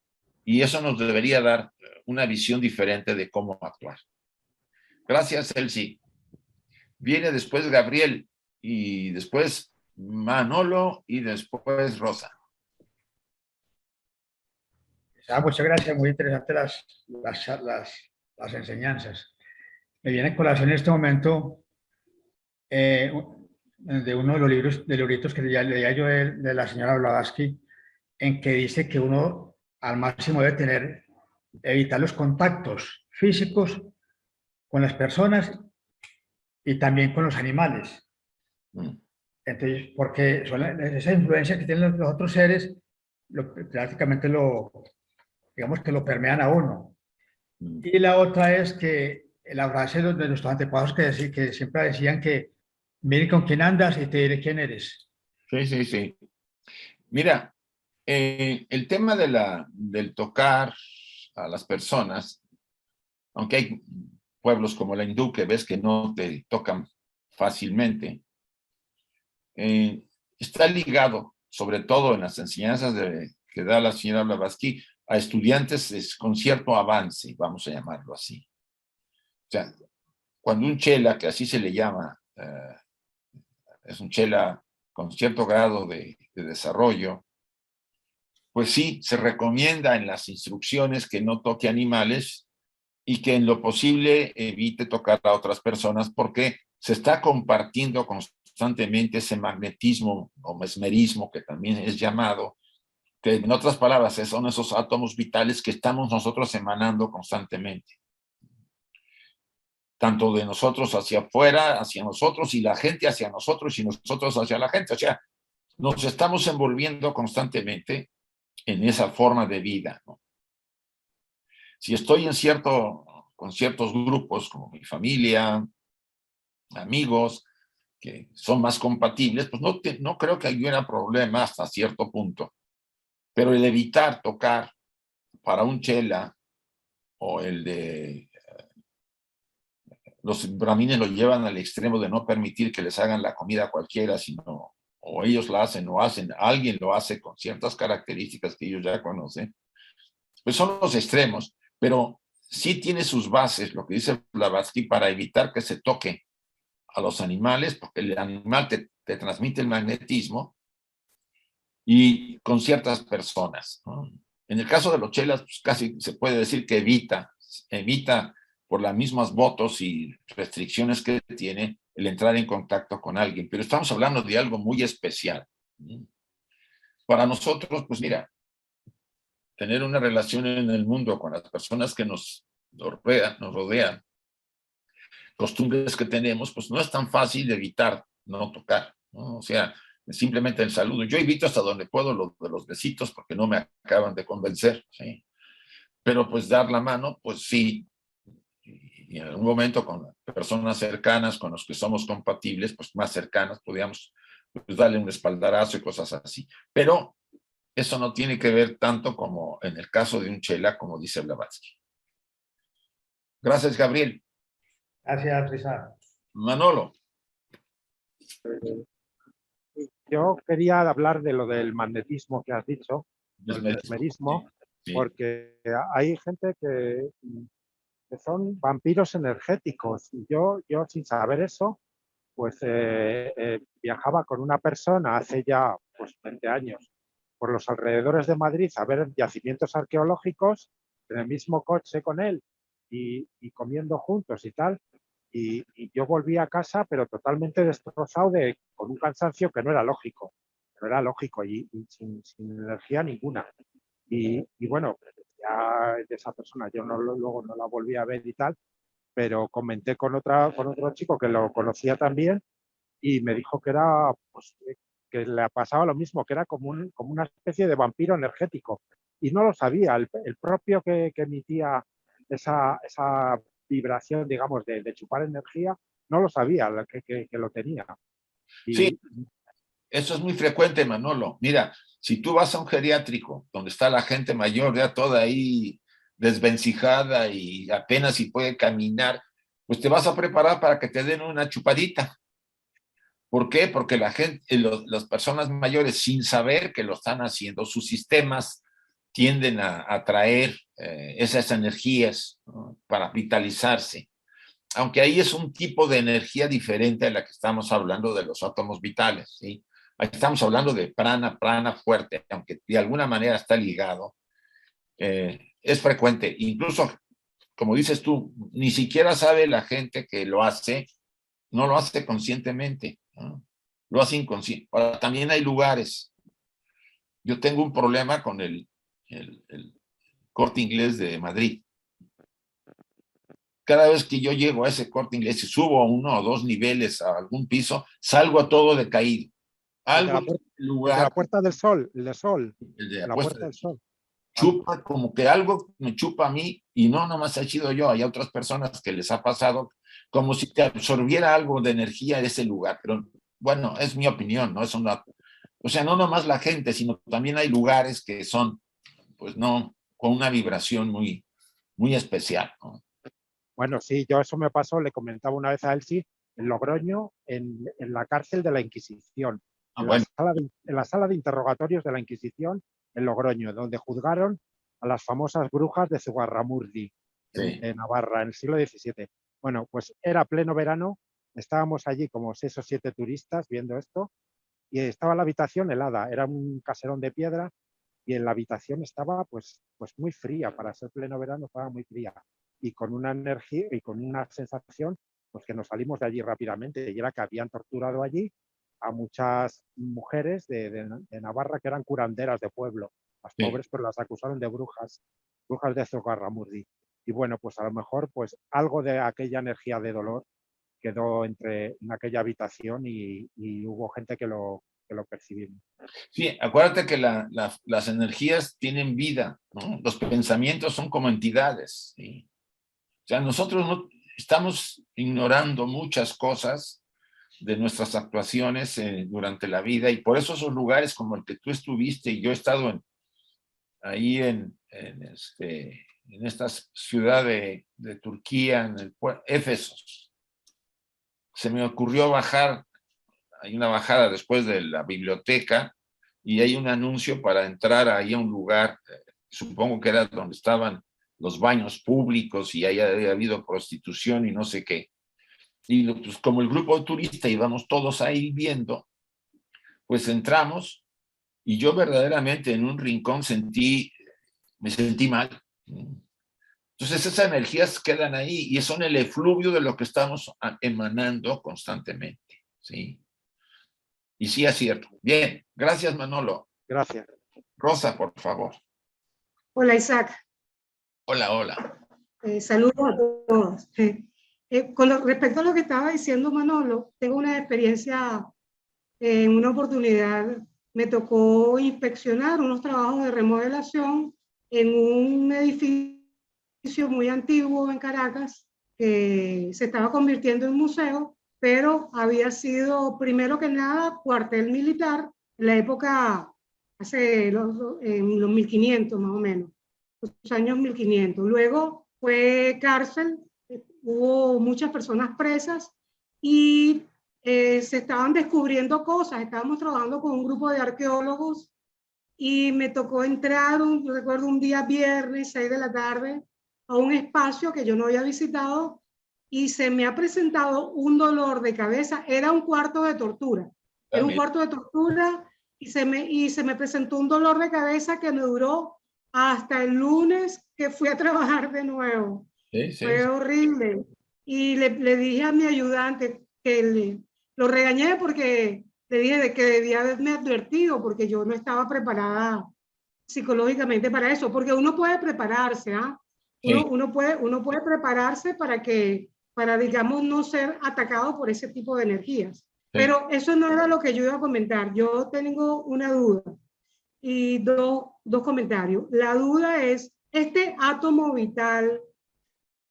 Y eso nos debería dar una visión diferente de cómo actuar. Gracias, Elsie. Viene después Gabriel y después Manolo y después Rosa. Muchas gracias, muy interesantes las enseñanzas. Me viene a colación en este momento de uno de los libritos que leía yo de la señora Blavatsky, en que dice que uno al máximo debe evitar los contactos físicos con las personas y también con los animales. Entonces, porque esa influencia que tienen los otros seres, prácticamente digamos que lo permean a uno. Y la otra es que la frase de nuestros antepasados que siempre decían que mire con quién andas y te diré quién eres. Sí. Mira, el tema del tocar a las personas, aunque hay pueblos como la hindú que ves que no te tocan fácilmente, está ligado, sobre todo en las enseñanzas que da la señora Blavatsky a estudiantes con cierto avance, vamos a llamarlo así. O sea, cuando un chela, que así se le llama, es un chela con cierto grado de desarrollo, pues sí, se recomienda en las instrucciones que no toque animales y que en lo posible evite tocar a otras personas, porque se está compartiendo constantemente ese magnetismo o mesmerismo, que también es llamado, que en otras palabras son esos átomos vitales que estamos nosotros emanando constantemente. Tanto de nosotros hacia afuera, hacia nosotros, y la gente hacia nosotros, y nosotros hacia la gente. O sea, nos estamos envolviendo constantemente en esa forma de vida, ¿no? Si estoy con ciertos grupos, como mi familia, amigos, que son más compatibles, pues no creo que hubiera problema hasta cierto punto. Pero el evitar tocar para un chela, o el de los brahmines lo llevan al extremo de no permitir que les hagan la comida a cualquiera, sino o ellos la hacen o alguien lo hace con ciertas características que ellos ya conocen, pues son los extremos, pero sí tiene sus bases, lo que dice Blavatsky, para evitar que se toque a los animales, porque el animal te transmite el magnetismo, y con ciertas personas, ¿no? En el caso de los chelas, pues casi se puede decir que evita por las mismas votos y restricciones que tiene el entrar en contacto con alguien, pero estamos hablando de algo muy especial. Para nosotros, pues mira, tener una relación en el mundo con las personas que nos rodean, costumbres que tenemos, pues no es tan fácil evitar no tocar, ¿no? O sea, simplemente el saludo. Yo evito hasta donde puedo lo de los besitos porque no me acaban de convencer, ¿sí? Pero pues dar la mano, pues sí. Y en algún momento con personas cercanas, con los que somos compatibles, pues más cercanas, podríamos pues, darle un espaldarazo y cosas así. Pero eso no tiene que ver tanto como en el caso de un chela, como dice Blavatsky. Gracias, Gabriel. Gracias, Richard. Manolo. Yo quería hablar de lo del magnetismo que has dicho, el mesmerismo, sí. Porque hay gente que son vampiros energéticos. Y yo sin saber eso, pues viajaba con una persona hace ya pues, 20 años por los alrededores de Madrid a ver yacimientos arqueológicos en el mismo coche con él y comiendo juntos y tal. Y yo volví a casa, pero totalmente destrozado, con un cansancio que no era lógico. No era lógico y sin energía ninguna. Y bueno, ya de esa persona yo luego no la volví a ver y tal, pero comenté con otro chico que lo conocía también y me dijo que era, pues, que le pasaba lo mismo, que era como una especie de vampiro energético. Y no lo sabía, el propio que emitía esa vibración, digamos, de chupar energía, no lo sabía que lo tenía. Sí, eso es muy frecuente, Manolo. Mira, si tú vas a un geriátrico donde está la gente mayor ya toda ahí desvencijada y apenas si puede caminar, pues te vas a preparar para que te den una chupadita. ¿Por qué? Porque la gente, las personas mayores, sin saber que lo están haciendo, sus sistemas tienden a atraer esas energías, ¿no? Para vitalizarse. Aunque ahí es un tipo de energía diferente a la que estamos hablando de los átomos vitales, ¿sí? Aquí estamos hablando de prana fuerte, aunque de alguna manera está ligado. Es frecuente, incluso, como dices tú, ni siquiera sabe la gente que lo hace, no lo hace conscientemente, ¿no? Lo hace inconsciente. Ahora, también hay lugares. Yo tengo un problema con el Corte Inglés de Madrid. Cada vez que yo llego a ese Corte Inglés y subo a 1 o 2 niveles a algún piso, salgo a todo decaído. Algo en el lugar. El de la Puerta del Sol, el de Sol. El de la Puerta del Sol. Chupa, como que algo me chupa a mí, y no nomás ha sido yo, hay otras personas que les ha pasado, como si te absorbiera algo de energía de ese lugar. Pero bueno, es mi opinión, ¿no? Es una, o sea, no nomás la gente, sino también hay lugares que son, pues no, con una vibración muy, muy especial, ¿no? Bueno, sí, yo eso me pasó, le comentaba una vez a Elsie, en Logroño, en la cárcel de la Inquisición, Bueno. en la sala de interrogatorios de la Inquisición, en Logroño, donde juzgaron a las famosas brujas de Zugarramurdi, Sí. en Navarra, en el siglo XVII. Bueno, pues era pleno verano, estábamos allí como 6 o 7 turistas viendo esto, y estaba la habitación helada, era un caserón de piedra, y en la habitación estaba pues muy fría, para ser pleno verano estaba muy fría, y con una energía y con una sensación pues que nos salimos de allí rápidamente, y era que habían torturado allí a muchas mujeres de Navarra que eran curanderas de pueblo, las Sí. pobres, pero las acusaron de brujas de Zugarramurdi. Y bueno, pues a lo mejor pues algo de aquella energía de dolor quedó en aquella habitación, y hubo gente que lo percibimos. Sí, acuérdate que las energías tienen vida, ¿no? Los pensamientos son como entidades, ¿sí? O sea, nosotros no estamos ignorando muchas cosas de nuestras actuaciones durante la vida, y por eso esos lugares como el que tú estuviste, y yo he estado ahí en esta ciudad de Turquía, en Éfeso, se me ocurrió bajar. Hay una bajada después de la biblioteca y hay un anuncio para entrar ahí a un lugar, supongo que era donde estaban los baños públicos, y ahí había habido prostitución y no sé qué. Y pues, como el grupo turista íbamos todos ahí viendo, pues entramos, y yo verdaderamente en un rincón me sentí mal. Entonces esas energías quedan ahí y son el efluvio de lo que estamos emanando constantemente, ¿sí? Y sí es cierto. Bien, gracias Manolo. Gracias. Rosa, por favor. Hola Isaac, Hola, hola. saludos a todos. Respecto a lo que estaba diciendo Manolo, tengo una experiencia. En una oportunidad me tocó inspeccionar unos trabajos de remodelación en un edificio muy antiguo en Caracas que se estaba convirtiendo en museo, pero había sido primero que nada cuartel militar en la época, en los 1500 más o menos, los años 1500. Luego fue cárcel, hubo muchas personas presas y se estaban descubriendo cosas. Estábamos trabajando con un grupo de arqueólogos y me tocó entrar, recuerdo un día viernes, 6 de la tarde, a un espacio que yo no había visitado, y se me ha presentado un dolor de cabeza. Era un cuarto de tortura. Era un cuarto de tortura y se me presentó un dolor de cabeza que me duró hasta el lunes que fui a trabajar de nuevo. Sí, sí. Fue horrible. Y le dije a mi ayudante que lo regañé porque le dije de que debía haberme advertido, porque yo no estaba preparada psicológicamente para eso, porque uno puede prepararse, ¿ah? Uno puede prepararse para, digamos, no ser atacado por ese tipo de energías. Sí. Pero eso no era lo que yo iba a comentar. Yo tengo una duda y dos comentarios. La duda es, este átomo vital,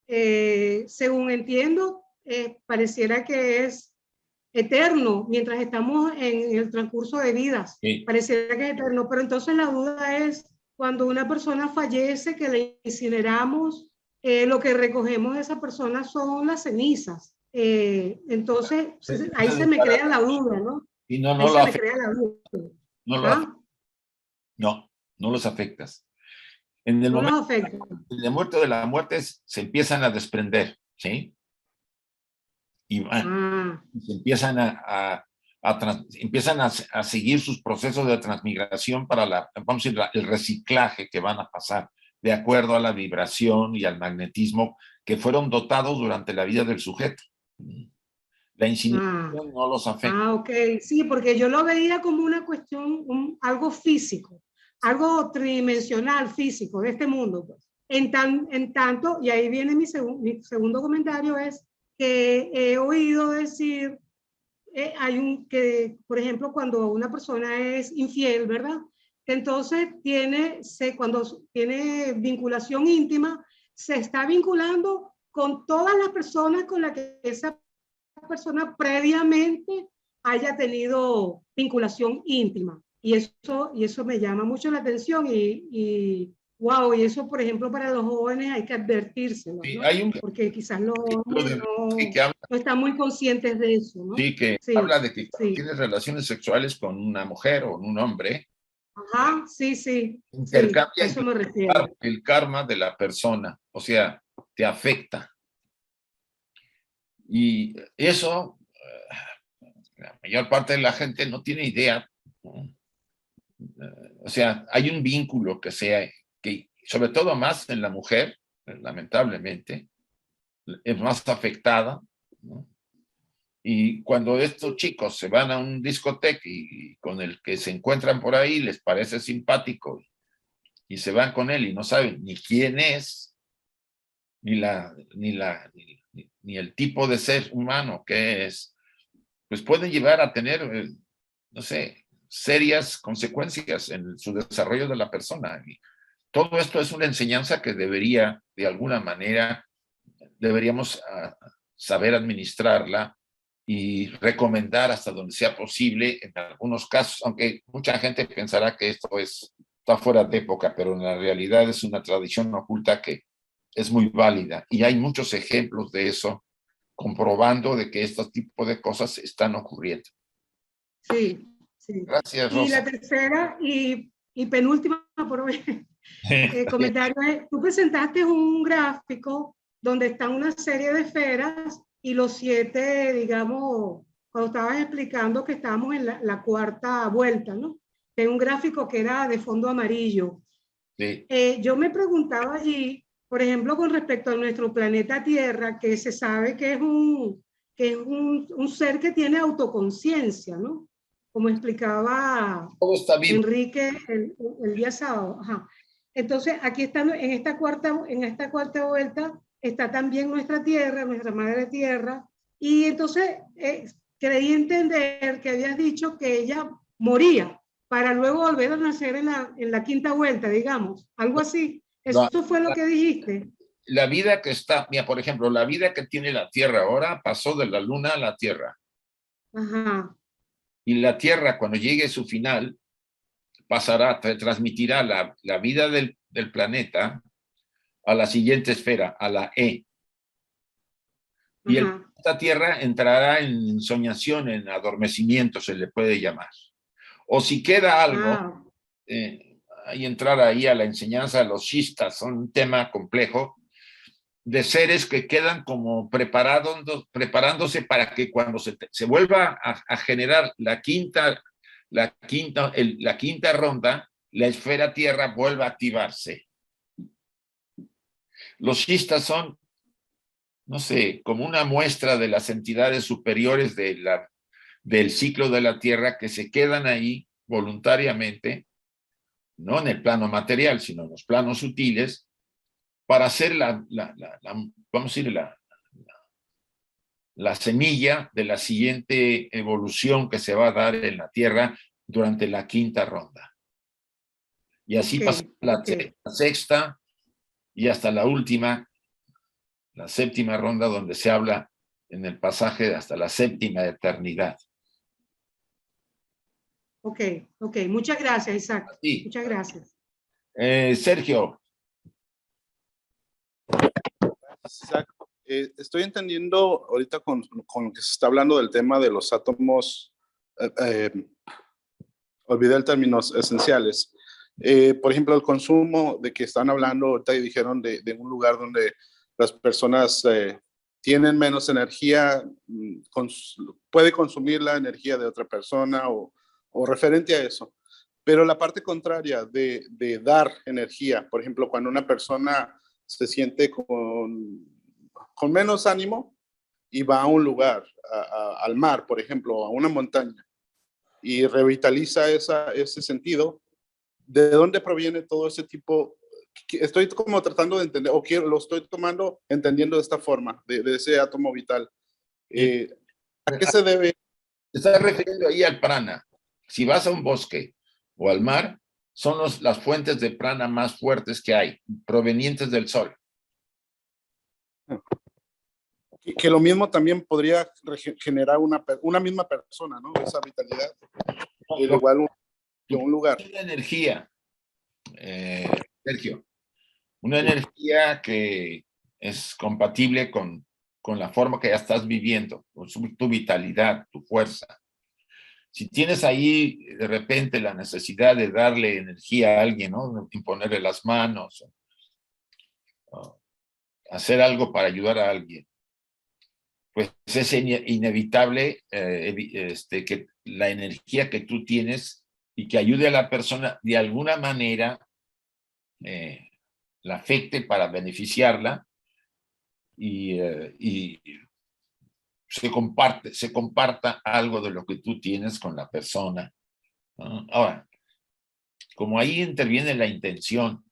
según entiendo, pareciera que es eterno mientras estamos en el transcurso de vidas. Sí. Pareciera que es eterno, pero entonces la duda es, cuando una persona fallece, que le incineramos, lo que recogemos de esa persona son las cenizas. Entonces, ahí se me crea la duda, ¿no? Y no ahí se me crea la duda. No los afectas. En el momento de muerte de la muerte se empiezan a desprender, ¿sí? Y se empiezan empiezan a seguir sus procesos de transmigración para vamos a decir, el reciclaje que van a pasar de acuerdo a la vibración y al magnetismo que fueron dotados durante la vida del sujeto. La incineración no los afecta. Ok, sí, porque yo lo veía como una cuestión, algo físico, algo tridimensional, físico, de este mundo. Pues. En tanto, y ahí viene mi segundo comentario, es que he oído decir, que, por ejemplo, cuando una persona es infiel, ¿verdad? Entonces cuando tiene vinculación íntima, se está vinculando con todas las personas con las que esa persona previamente haya tenido vinculación íntima. Y eso me llama mucho la atención wow, y eso, por ejemplo, para los jóvenes hay que advertírselo, sí, ¿no? Porque quizás los jóvenes no están muy conscientes de eso, ¿no? Sí, que habla de que cuando tienes relaciones sexuales con una mujer o un hombre, Ajá, sí, sí. Sí, Intercambia a eso me refiero. el karma de la persona, o sea, te afecta. Y eso, la mayor parte de la gente no tiene idea, ¿no? O sea, hay un vínculo que sobre todo más en la mujer, lamentablemente, es más afectada, ¿no? Y cuando estos chicos se van a un discoteca y con el que se encuentran por ahí les parece simpático y se van con él y no saben ni quién es, ni el tipo de ser humano que es, pues pueden llevar a tener, no sé, serias consecuencias en su desarrollo de la persona. Y todo esto es una enseñanza que debería, de alguna manera, deberíamos saber administrarla y recomendar hasta donde sea posible en algunos casos, aunque mucha gente pensará que esto está fuera de época, pero en la realidad es una tradición oculta que es muy válida y hay muchos ejemplos de eso comprobando de que este tipo de cosas están ocurriendo. Sí, sí. Gracias, Y Rosa. la tercera y penúltima por hoy, comentario es, tú presentaste un gráfico donde están una serie de esferas y los 7, digamos, cuando estabas explicando que estábamos en la cuarta vuelta, ¿no? En un gráfico que era de fondo amarillo. Sí. Yo me preguntaba allí, por ejemplo, con respecto a nuestro planeta Tierra, que se sabe que es un ser que tiene autoconciencia, ¿no? Como explicaba Todo está vivo. Enrique el día sábado. Ajá. Entonces, aquí estamos, en esta cuarta vuelta, está también nuestra Tierra, nuestra Madre Tierra, y entonces creí entender que habías dicho que ella moría para luego volver a nacer en la quinta vuelta, digamos, algo así. Eso fue lo que dijiste. La vida que está, mira, por ejemplo, la vida que tiene la Tierra ahora pasó de la Luna a la Tierra. Ajá. Y la Tierra, cuando llegue a su final, transmitirá la vida del planeta a la siguiente esfera, a la E. Y esta Tierra entrará en soñación, en adormecimiento, se le puede llamar. O si queda algo, y entrar ahí a la enseñanza de los shistas, son un tema complejo, de seres que quedan como preparándose para que cuando se vuelva a generar la quinta ronda, la esfera Tierra vuelva a activarse. Los shistas son, no sé, como una muestra de las entidades superiores del ciclo de la Tierra que se quedan ahí voluntariamente, no en el plano material, sino en los planos sutiles, para hacer vamos a decir, la semilla de la siguiente evolución que se va a dar en la Tierra durante la quinta ronda. Y así pasa la sexta y hasta la última, la séptima ronda, donde se habla en el pasaje hasta la séptima eternidad. Ok. Muchas gracias, Isaac. Sí. Muchas gracias. Sergio. Isaac, estoy entendiendo ahorita con lo que se está hablando del tema de los átomos, olvidé el término, esenciales. Por ejemplo, el consumo de que están hablando, ahorita dijeron de un lugar donde las personas tienen menos energía, puede consumir la energía de otra persona o referente a eso. Pero la parte contraria de dar energía, por ejemplo, cuando una persona se siente con menos ánimo y va a un lugar, al mar, por ejemplo, a una montaña, y revitaliza ese sentido, ¿de dónde proviene todo ese tipo? Estoy como tratando de entender, o lo estoy tomando, entendiendo de esta forma, de ese átomo vital. ¿A qué se debe? Te estás refiriendo ahí al prana. Si vas a un bosque o al mar, son las fuentes de prana más fuertes que hay, provenientes del sol. Que lo mismo también podría generar una misma persona, ¿no? Esa vitalidad. Igual un lugar. Una energía, Sergio, una energía que es compatible con la forma que ya estás viviendo, con tu vitalidad, tu fuerza. Si tienes ahí de repente la necesidad de darle energía a alguien, ¿no? Imponerle las manos, o hacer algo para ayudar a alguien, pues es inevitable que la energía que tú tienes y que ayude a la persona de alguna manera la afecte para beneficiarla y se comparta algo de lo que tú tienes con la persona, ¿no? Ahora, como ahí interviene la intención,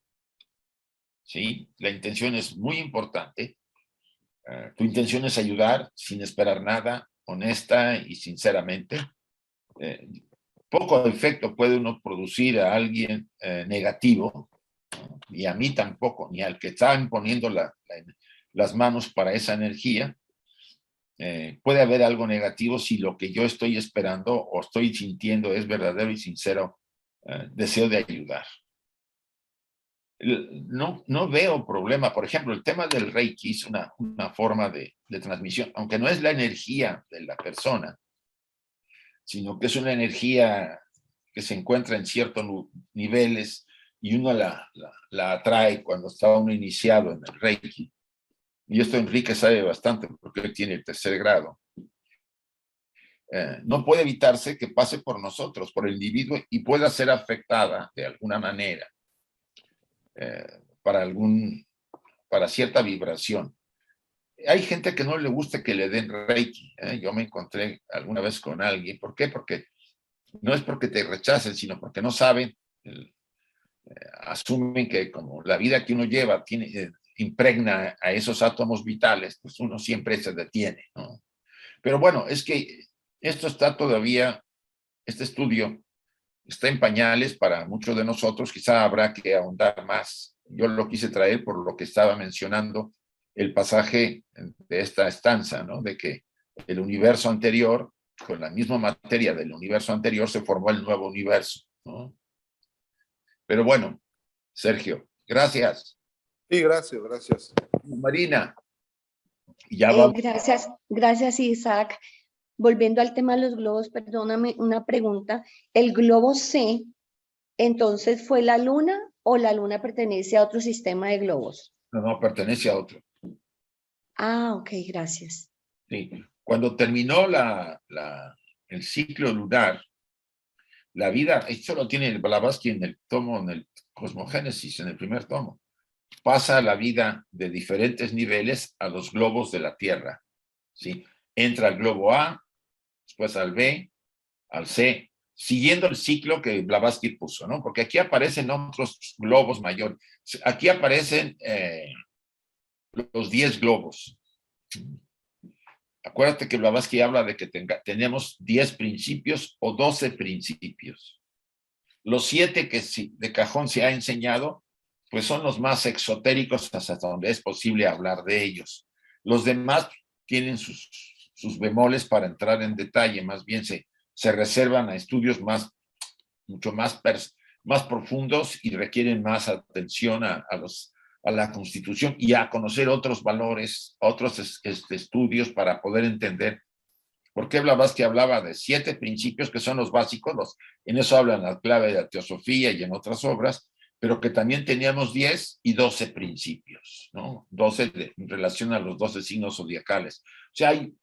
¿sí? La intención es muy importante. Tu intención es ayudar sin esperar nada, honesta y sinceramente. Poco efecto puede uno producir a alguien negativo, ¿no? Y a mí tampoco, ni al que está imponiendo las manos para esa energía. Puede haber algo negativo si lo que yo estoy esperando o estoy sintiendo es verdadero y sincero deseo de ayudar. No veo problema. Por ejemplo, el tema del Reiki es una forma de transmisión, aunque no es la energía de la persona, sino que es una energía que se encuentra en ciertos niveles y uno la atrae cuando está uno iniciado en el Reiki. Y esto Enrique sabe bastante porque él tiene el 3er grado. No puede evitarse que pase por nosotros, por el individuo, y pueda ser afectada de alguna manera para cierta vibración. Hay gente que no le gusta que le den Reiki. Yo me encontré alguna vez con alguien. ¿Por qué? Porque no es porque te rechacen, sino porque no saben, asumen que como la vida que uno lleva impregna a esos átomos vitales, pues uno siempre se detiene, ¿no? Pero bueno, es que esto está todavía, este estudio está en pañales para muchos de nosotros, quizá habrá que ahondar más. Yo lo quise traer por lo que estaba mencionando el pasaje de esta estanza, ¿no? De que el universo anterior, con la misma materia del universo anterior, se formó el nuevo universo, ¿no? Pero bueno, Sergio, gracias. Sí, gracias. Marina, ya va. Gracias Isaac. Volviendo al tema de los globos, perdóname una pregunta. ¿El globo C, entonces fue la luna o la luna pertenece a otro sistema de globos? No, pertenece a otro. Ah, ok, gracias. Sí. Cuando terminó el ciclo lunar, la vida, esto lo tiene Blavatsky en el Cosmogénesis, en el 1er tomo, pasa la vida de diferentes niveles a los globos de la Tierra, ¿sí? Entra al globo A, después al B, al C, siguiendo el ciclo que Blavatsky puso, ¿no? Porque aquí aparecen otros globos mayores. Aquí aparecen los 10 globos. Acuérdate que Blavatsky habla de que tenemos 10 principios o 12 principios. Los 7 que de cajón se ha enseñado, pues son los más exotéricos hasta donde es posible hablar de ellos. Los demás tienen sus bemoles para entrar en detalle, más bien se reservan a estudios mucho más profundos y requieren más atención a la Constitución y a conocer otros valores, otros estudios para poder entender por qué Blavatsky hablaba de 7 principios que son los básicos, en eso hablan la clave de la teosofía y en otras obras, pero que también teníamos 10 y 12 principios, ¿no? 12 en relación a los 12 signos zodiacales. O sea, hay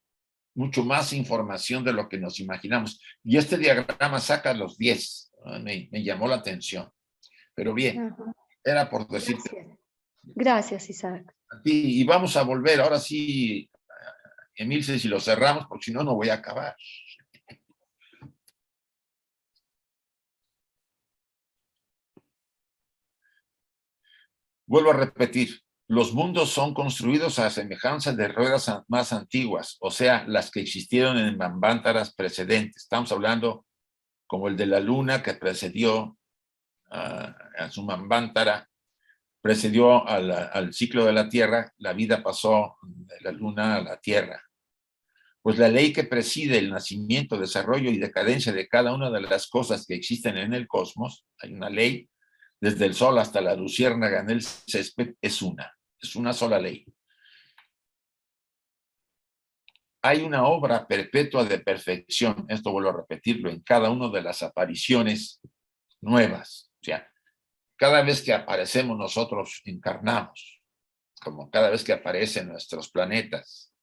mucho más información de lo que nos imaginamos. Y este diagrama saca los 10. Me llamó la atención. Pero bien, era por decirte. Gracias, Isaac. Y vamos a volver, ahora sí, Emilce, si lo cerramos, porque si no, no voy a acabar. Vuelvo a repetir, los mundos son construidos a semejanza de ruedas más antiguas, o sea, las que existieron en manvántaras precedentes. Estamos hablando como el de la luna que precedió a su manvántara, precedió al ciclo de la Tierra, la vida pasó de la luna a la Tierra. Pues la ley que preside el nacimiento, desarrollo y decadencia de cada una de las cosas que existen en el cosmos, hay una ley, desde el sol hasta la luciérnaga en el césped, es una sola ley. hay una obra perpetua de perfección, esto vuelvo a repetirlo, en cada una de las apariciones nuevas. O sea, cada vez que aparecemos nosotros encarnamos, como cada vez que aparecen nuestros planetas,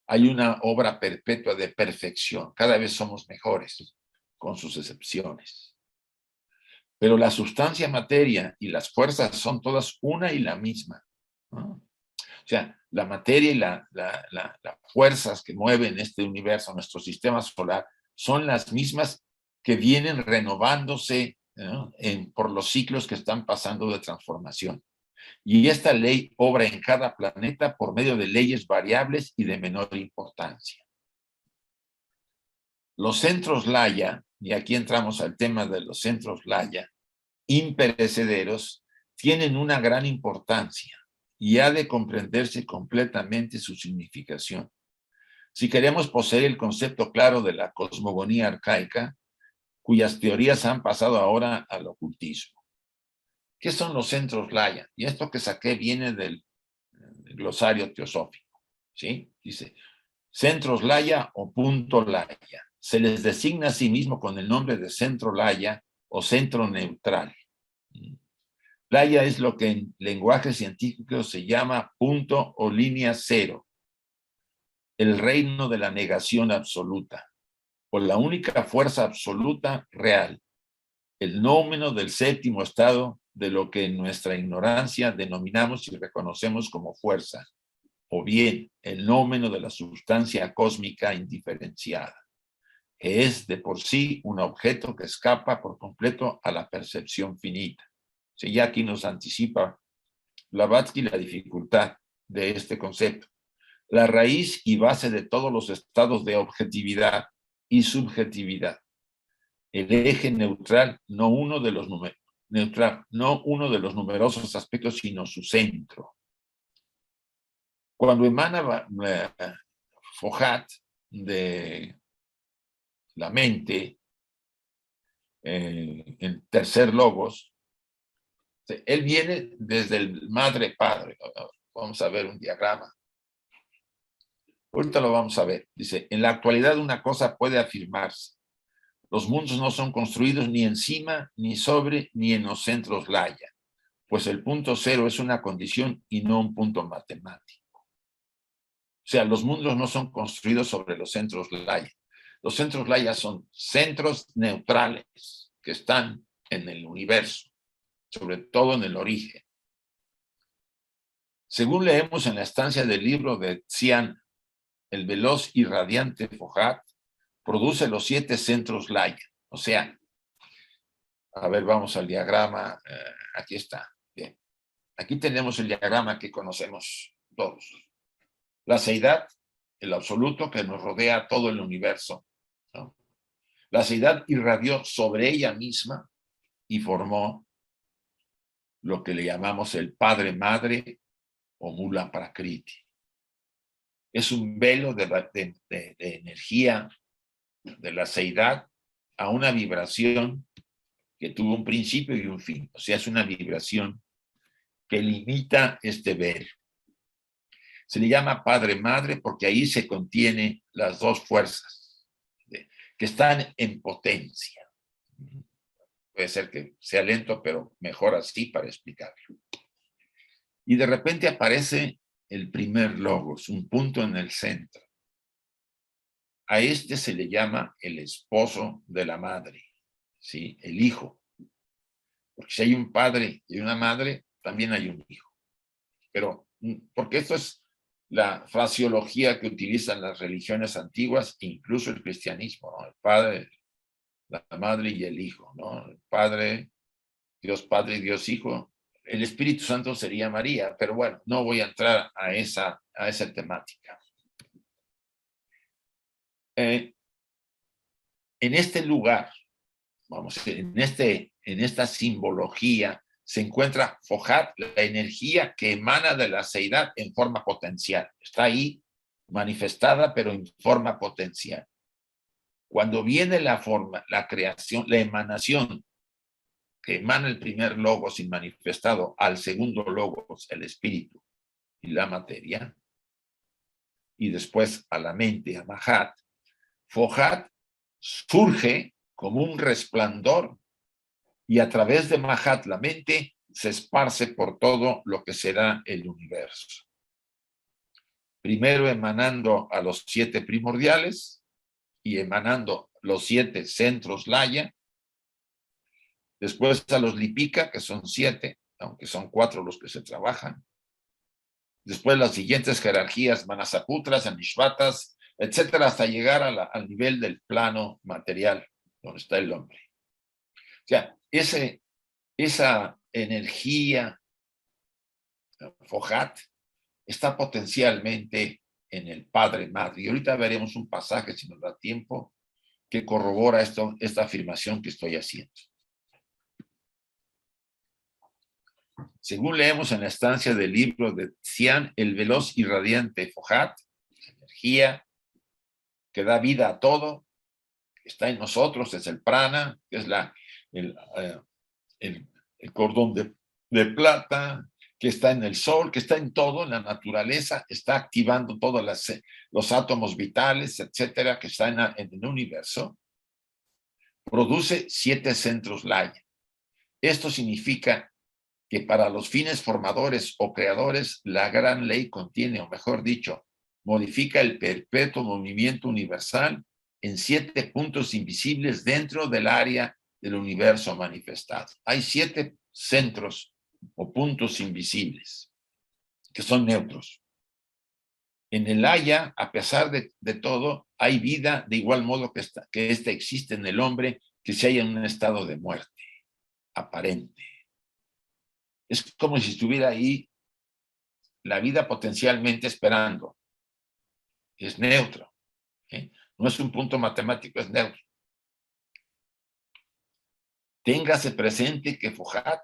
hay una obra perpetua de perfección. Cada vez somos mejores, con sus excepciones. Pero la sustancia materia y las fuerzas son todas una y la misma, ¿no? O sea, la materia y las fuerzas que mueven este universo, nuestro sistema solar, son las mismas que vienen renovándose, ¿no?, por los ciclos que están pasando de transformación. Y esta ley obra en cada planeta por medio de leyes variables y de menor importancia. Los centros Laya, y aquí entramos al tema de los centros Laya, imperecederos, tienen una gran importancia y ha de comprenderse completamente su significación. Si queremos poseer el concepto claro de la cosmogonía arcaica, cuyas teorías han pasado ahora al ocultismo. ¿Qué son los centros Laya? Y esto que saqué viene del glosario teosófico, ¿sí? Dice, centros Laya o punto Laya. Se les designa a sí mismo con el nombre de centro Laya o centro neutral. Laya es lo que en lenguaje científico se llama punto o línea cero, el reino de la negación absoluta, o la única fuerza absoluta real, el nómeno del séptimo estado de lo que en nuestra ignorancia denominamos y reconocemos como fuerza, o bien el nómeno de la sustancia cósmica indiferenciada, que es de por sí un objeto que escapa por completo a la percepción finita. Sí, ya aquí nos anticipa Blavatsky la dificultad de este concepto. La raíz y base de todos los estados de objetividad y subjetividad. El eje neutral, no uno de los numerosos aspectos, sino su centro. Cuando emana Fohat de la mente, el tercer logos, él viene desde el madre-padre. Vamos a ver un diagrama. Ahorita lo vamos a ver. Dice, en la actualidad una cosa puede afirmarse. Los mundos no son construidos ni encima, ni sobre, ni en los centros Laya, pues el punto cero es una condición y no un punto matemático. O sea, los mundos no son construidos sobre los centros Laya. Los centros Laya son centros neutrales que están en el universo, sobre todo en el origen. Según leemos en la estancia del libro de Xian, el veloz y radiante Fohat produce los 7 centros Laya. O sea, a ver, vamos al diagrama. Aquí está. Bien. Aquí tenemos el diagrama que conocemos todos. La seidad, el absoluto que nos rodea todo el universo, ¿no? La seidad irradió sobre ella misma y formó lo que le llamamos el Padre-Madre o Mula Prakriti. Es un velo de energía de la seidad a una vibración que tuvo un principio y un fin. O sea, es una vibración que limita este velo. Se le llama Padre-Madre porque ahí se contiene las dos fuerzas que están en potencia. Puede ser que sea lento, pero mejor así para explicarlo. Y de repente aparece el primer logos, un punto en el centro. A este se le llama el esposo de la madre, ¿sí? El hijo. Porque si hay un padre y una madre, también hay un hijo. Pero, porque esto es la fraseología que utilizan las religiones antiguas, incluso el cristianismo, ¿no? El padre, la madre y el hijo, ¿no? El padre y Dios hijo. El Espíritu Santo sería María, pero bueno, no voy a entrar a esa temática. En este lugar, vamos, en esta simbología, se encuentra Fohat, la energía que emana de la seidad en forma potencial. Está ahí manifestada, pero en forma potencial. Cuando viene la forma, la creación, la emanación, que emana el primer logos manifestado al segundo logos, el espíritu y la materia, y después a la mente, a Mahat, Fohat surge como un resplandor y a través de Mahat, la mente, se esparce por todo lo que será el universo. Primero emanando a los 7 primordiales y emanando los 7 centros Laya, después a los Lipika, que son 7, aunque son 4 los que se trabajan. Después las siguientes jerarquías, Manasaputras, Anishvatas, etcétera, hasta llegar al nivel del plano material, donde está el hombre. O sea, esa energía, Fohat, está potencialmente en el Padre Madre. Y ahorita veremos un pasaje, si nos da tiempo, que corrobora esta afirmación que estoy haciendo. Según leemos en la estancia del libro de Tzian, el veloz y radiante Fohat, energía que da vida a todo, que está en nosotros, es el prana, que es el cordón de plata, que está en el sol, que está en todo, en la naturaleza, está activando todos los átomos vitales, etcétera, que están en el universo, produce 7 centros Laya. Esto significa que para los fines formadores o creadores, la gran ley contiene, o mejor dicho, modifica el perpetuo movimiento universal en 7 puntos invisibles dentro del área del universo manifestado. Hay 7 centros o puntos invisibles que son neutros. En el Haya, a pesar de todo, hay vida de igual modo que esta existe en el hombre que se halla en un estado de muerte aparente. Es como si estuviera ahí la vida potencialmente esperando. Es neutro. No es un punto matemático, es neutro. Téngase presente que Fohat,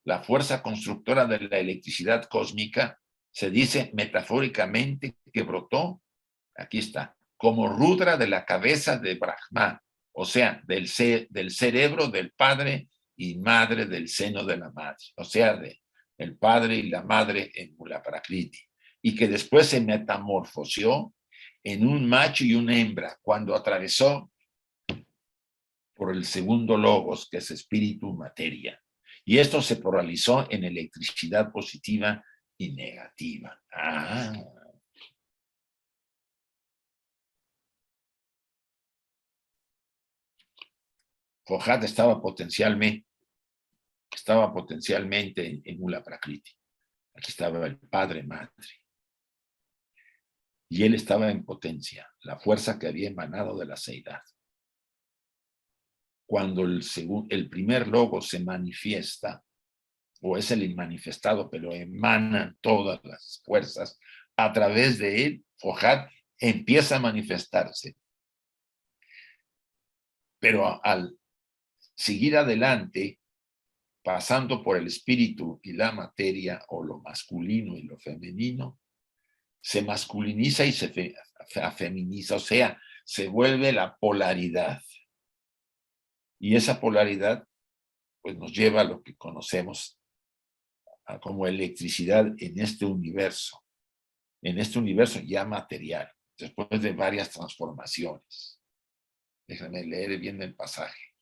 la fuerza constructora de la electricidad cósmica, se dice metafóricamente que brotó, aquí está, como Rudra de la cabeza de Brahma, o sea, del cerebro del padre y madre del seno de la madre, o sea, el padre y la madre en Mula Prakriti, y que después se metamorfoseó en un macho y una hembra cuando atravesó por el segundo logos, que es espíritu materia. Y esto se polarizó en electricidad positiva y negativa. Fohat estaba potencialmente en Mula Prakriti. Aquí estaba el padre madre. Y él estaba en potencia, la fuerza que había emanado de la seidad. Cuando el primer logo se manifiesta, o es el inmanifestado, pero emanan todas las fuerzas, a través de él, Fohat empieza a manifestarse. Pero al seguir adelante, pasando por el espíritu y la materia, o lo masculino y lo femenino, se masculiniza y se feminiza, o sea, se vuelve la polaridad. Y esa polaridad pues nos lleva a lo que conocemos como electricidad en este universo ya material, después de varias transformaciones. Déjame leer bien el pasaje.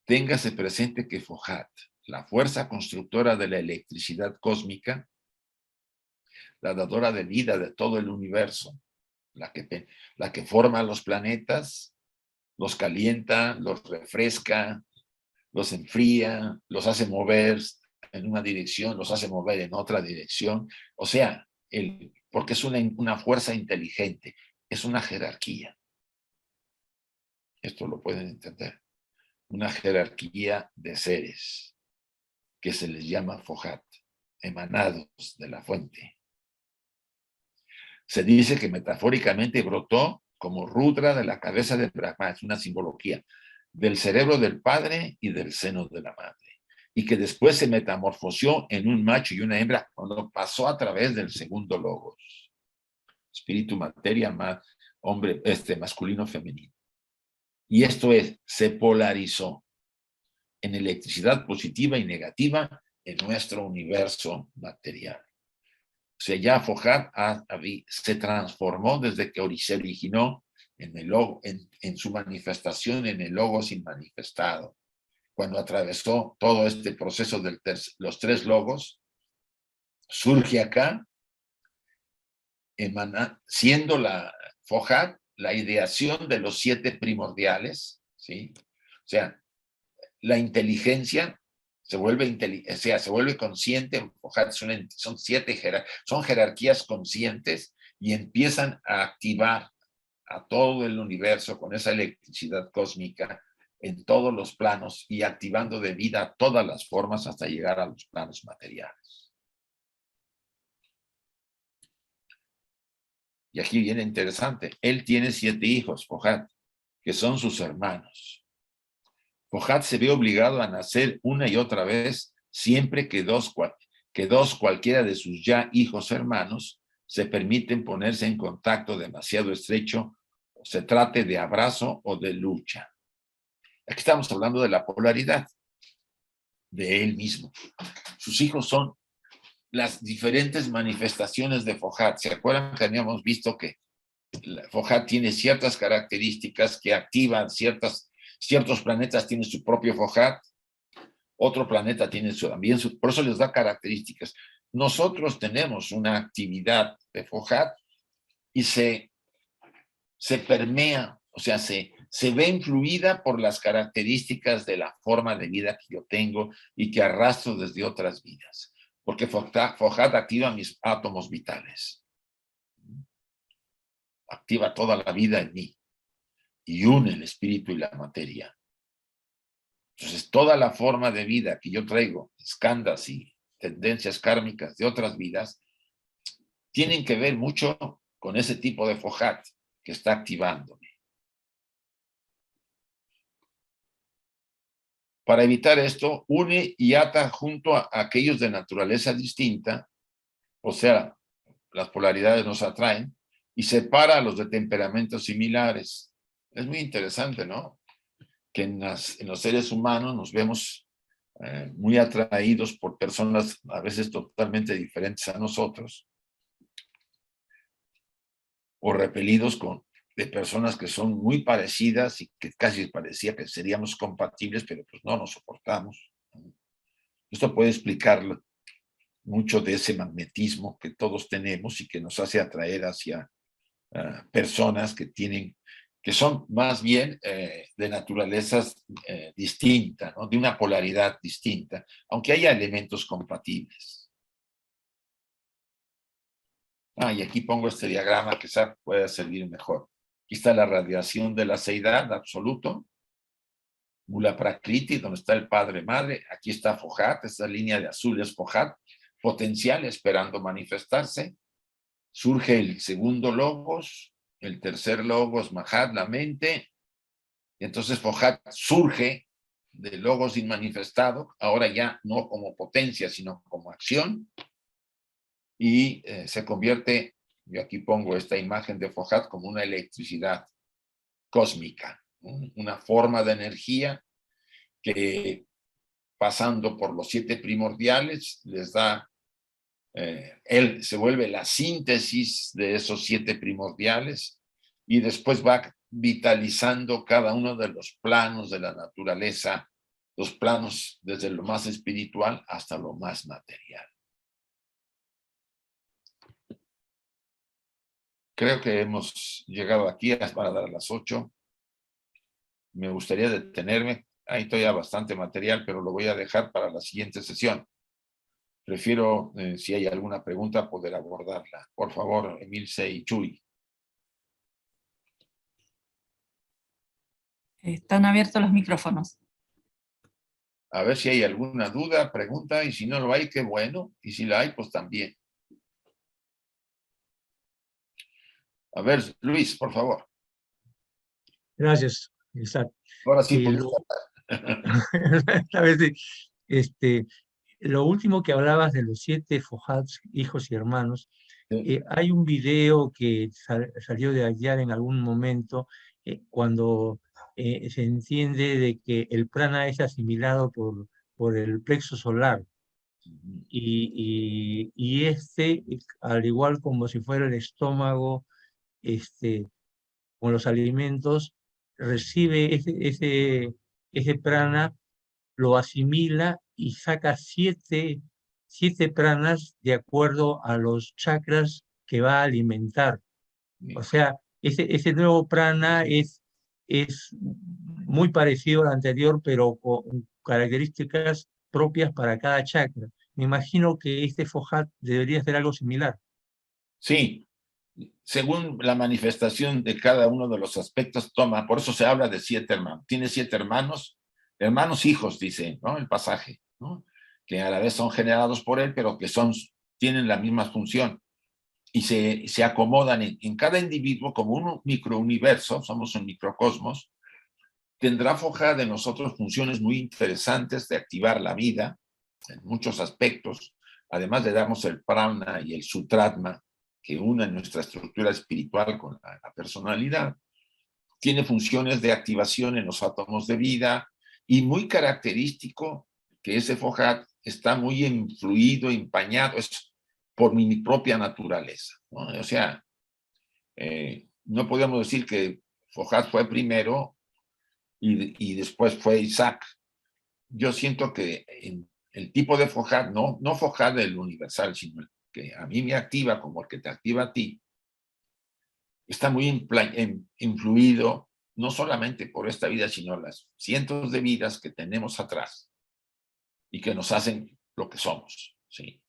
Téngase presente que Fohat, la fuerza constructora de la electricidad cósmica, la dadora de vida de todo el universo, la que forma los planetas, los calienta, los refresca, los enfría, los hace mover en una dirección, los hace mover en otra dirección. O sea, porque es una fuerza inteligente, es una jerarquía. Esto lo pueden entender. Una jerarquía de seres que se les llama Fohat, emanados de la fuente. Se dice que metafóricamente brotó como Rudra de la cabeza de Brahma, es una simbología del cerebro del padre y del seno de la madre, y que después se metamorfoseó en un macho y una hembra cuando pasó a través del segundo logos. Espíritu, materia, hombre, masculino, femenino. Y esto se polarizó en electricidad positiva y negativa en nuestro universo material. O sea, ya Fojat se transformó desde que se originó en su manifestación en el Logos inmanifestado. Cuando atravesó todo este proceso de los tres logos, surge acá, siendo la Fojat la ideación de los 7 primordiales, ¿sí? O sea, la inteligencia se vuelve consciente. Fojat son 7 son jerarquías conscientes y empiezan a activar a todo el universo con esa electricidad cósmica en todos los planos y activando de vida todas las formas hasta llegar a los planos materiales. Y aquí viene interesante. Él tiene 7 hijos, Fojat, que son sus hermanos. Fojat se ve obligado a nacer una y otra vez siempre que dos cualquiera de sus ya hijos hermanos se permiten ponerse en contacto demasiado estrecho, o se trate de abrazo o de lucha. Aquí estamos hablando de la polaridad de él mismo. Sus hijos son las diferentes manifestaciones de Fojat. ¿Se acuerdan que habíamos visto que Fojat tiene ciertas características que activan ciertos planetas tienen su propio Fojat, otro planeta tiene también por eso les da características. Nosotros tenemos una actividad de Fojat y se permea, o sea, se ve influida por las características de la forma de vida que yo tengo y que arrastro desde otras vidas, porque Fojat activa mis átomos vitales, activa toda la vida en mí y une el espíritu y la materia. Entonces, toda la forma de vida que yo traigo, skandhas y tendencias kármicas de otras vidas, tienen que ver mucho con ese tipo de Fojat que está activándome. Para evitar esto, une y ata junto a aquellos de naturaleza distinta, o sea, las polaridades nos atraen, y separa a los de temperamentos similares. Es muy interesante, ¿no? Que en los seres humanos nos vemos muy atraídos por personas a veces totalmente diferentes a nosotros, o repelidos de personas que son muy parecidas y que casi parecía que seríamos compatibles, pero pues no nos soportamos. Esto puede explicar mucho de ese magnetismo que todos tenemos y que nos hace atraer hacia personas que son más bien de naturalezas distintas, ¿no? De una polaridad distinta, aunque haya elementos compatibles. Y aquí pongo este diagrama que puede servir mejor. Aquí está la radiación de la seidad absoluto, Mula Prakriti, donde está el Padre Madre. Aquí está Fojat, esta línea de azul es Fojat, potencial esperando manifestarse. Surge el segundo logos, el tercer logos, Mahat, la mente. Y entonces Fojat surge del logos inmanifestado, ahora ya no como potencia, sino como acción. Y se convierte, yo aquí pongo esta imagen de Fojat como una electricidad cósmica, una forma de energía que pasando por los 7 primordiales les da, él se vuelve la síntesis de esos 7 primordiales y después va vitalizando cada uno de los planos de la naturaleza, los planos desde lo más espiritual hasta lo más material. Creo que hemos llegado aquí para dar las 8. Me gustaría detenerme. Hay todavía bastante material, pero lo voy a dejar para la siguiente sesión. Prefiero, si hay alguna pregunta, poder abordarla. Por favor, Emilce y Chuy. Están abiertos los micrófonos. A ver si hay alguna duda, pregunta, y si no lo hay, qué bueno. Y si la hay, pues también. A ver, Luis, por favor. Gracias, Isaac. Ahora sí, lo último que hablabas de los 7 Fojats, hijos y hermanos, hay un video que salió de allá en algún momento cuando se entiende de que el prana es asimilado por el plexo solar Y este, al igual como si fuera el estómago, con los alimentos, recibe ese prana, lo asimila y saca siete pranas de acuerdo a los chakras que va a alimentar. O sea, ese nuevo prana es muy parecido al anterior, pero con características propias para cada chakra. Me imagino que este Fohat debería ser algo similar. Sí, según la manifestación de cada uno de los aspectos, toma, por eso se habla de 7 hermanos. Tiene 7 hermanos, hijos, dice, ¿no? El pasaje, ¿no? Que a la vez son generados por él, pero que tienen la misma función y se acomodan en cada individuo como un microuniverso, somos un microcosmos. Tendrá Fohat de nosotros funciones muy interesantes de activar la vida en muchos aspectos, además de darnos el prana y el sutratma, que unen nuestra estructura espiritual con la personalidad. Tiene funciones de activación en los átomos de vida y muy característico que ese Fohat está muy influido, empañado por mi propia naturaleza, ¿no? O sea, no podemos decir que Fohat fue primero y después fue Isaac. Yo siento que el tipo de Fohat, no Fohat del universal, sino el que a mí me activa como el que te activa a ti, está muy influido no solamente por esta vida, sino las cientos de vidas que tenemos atrás y que nos hacen lo que somos, ¿sí?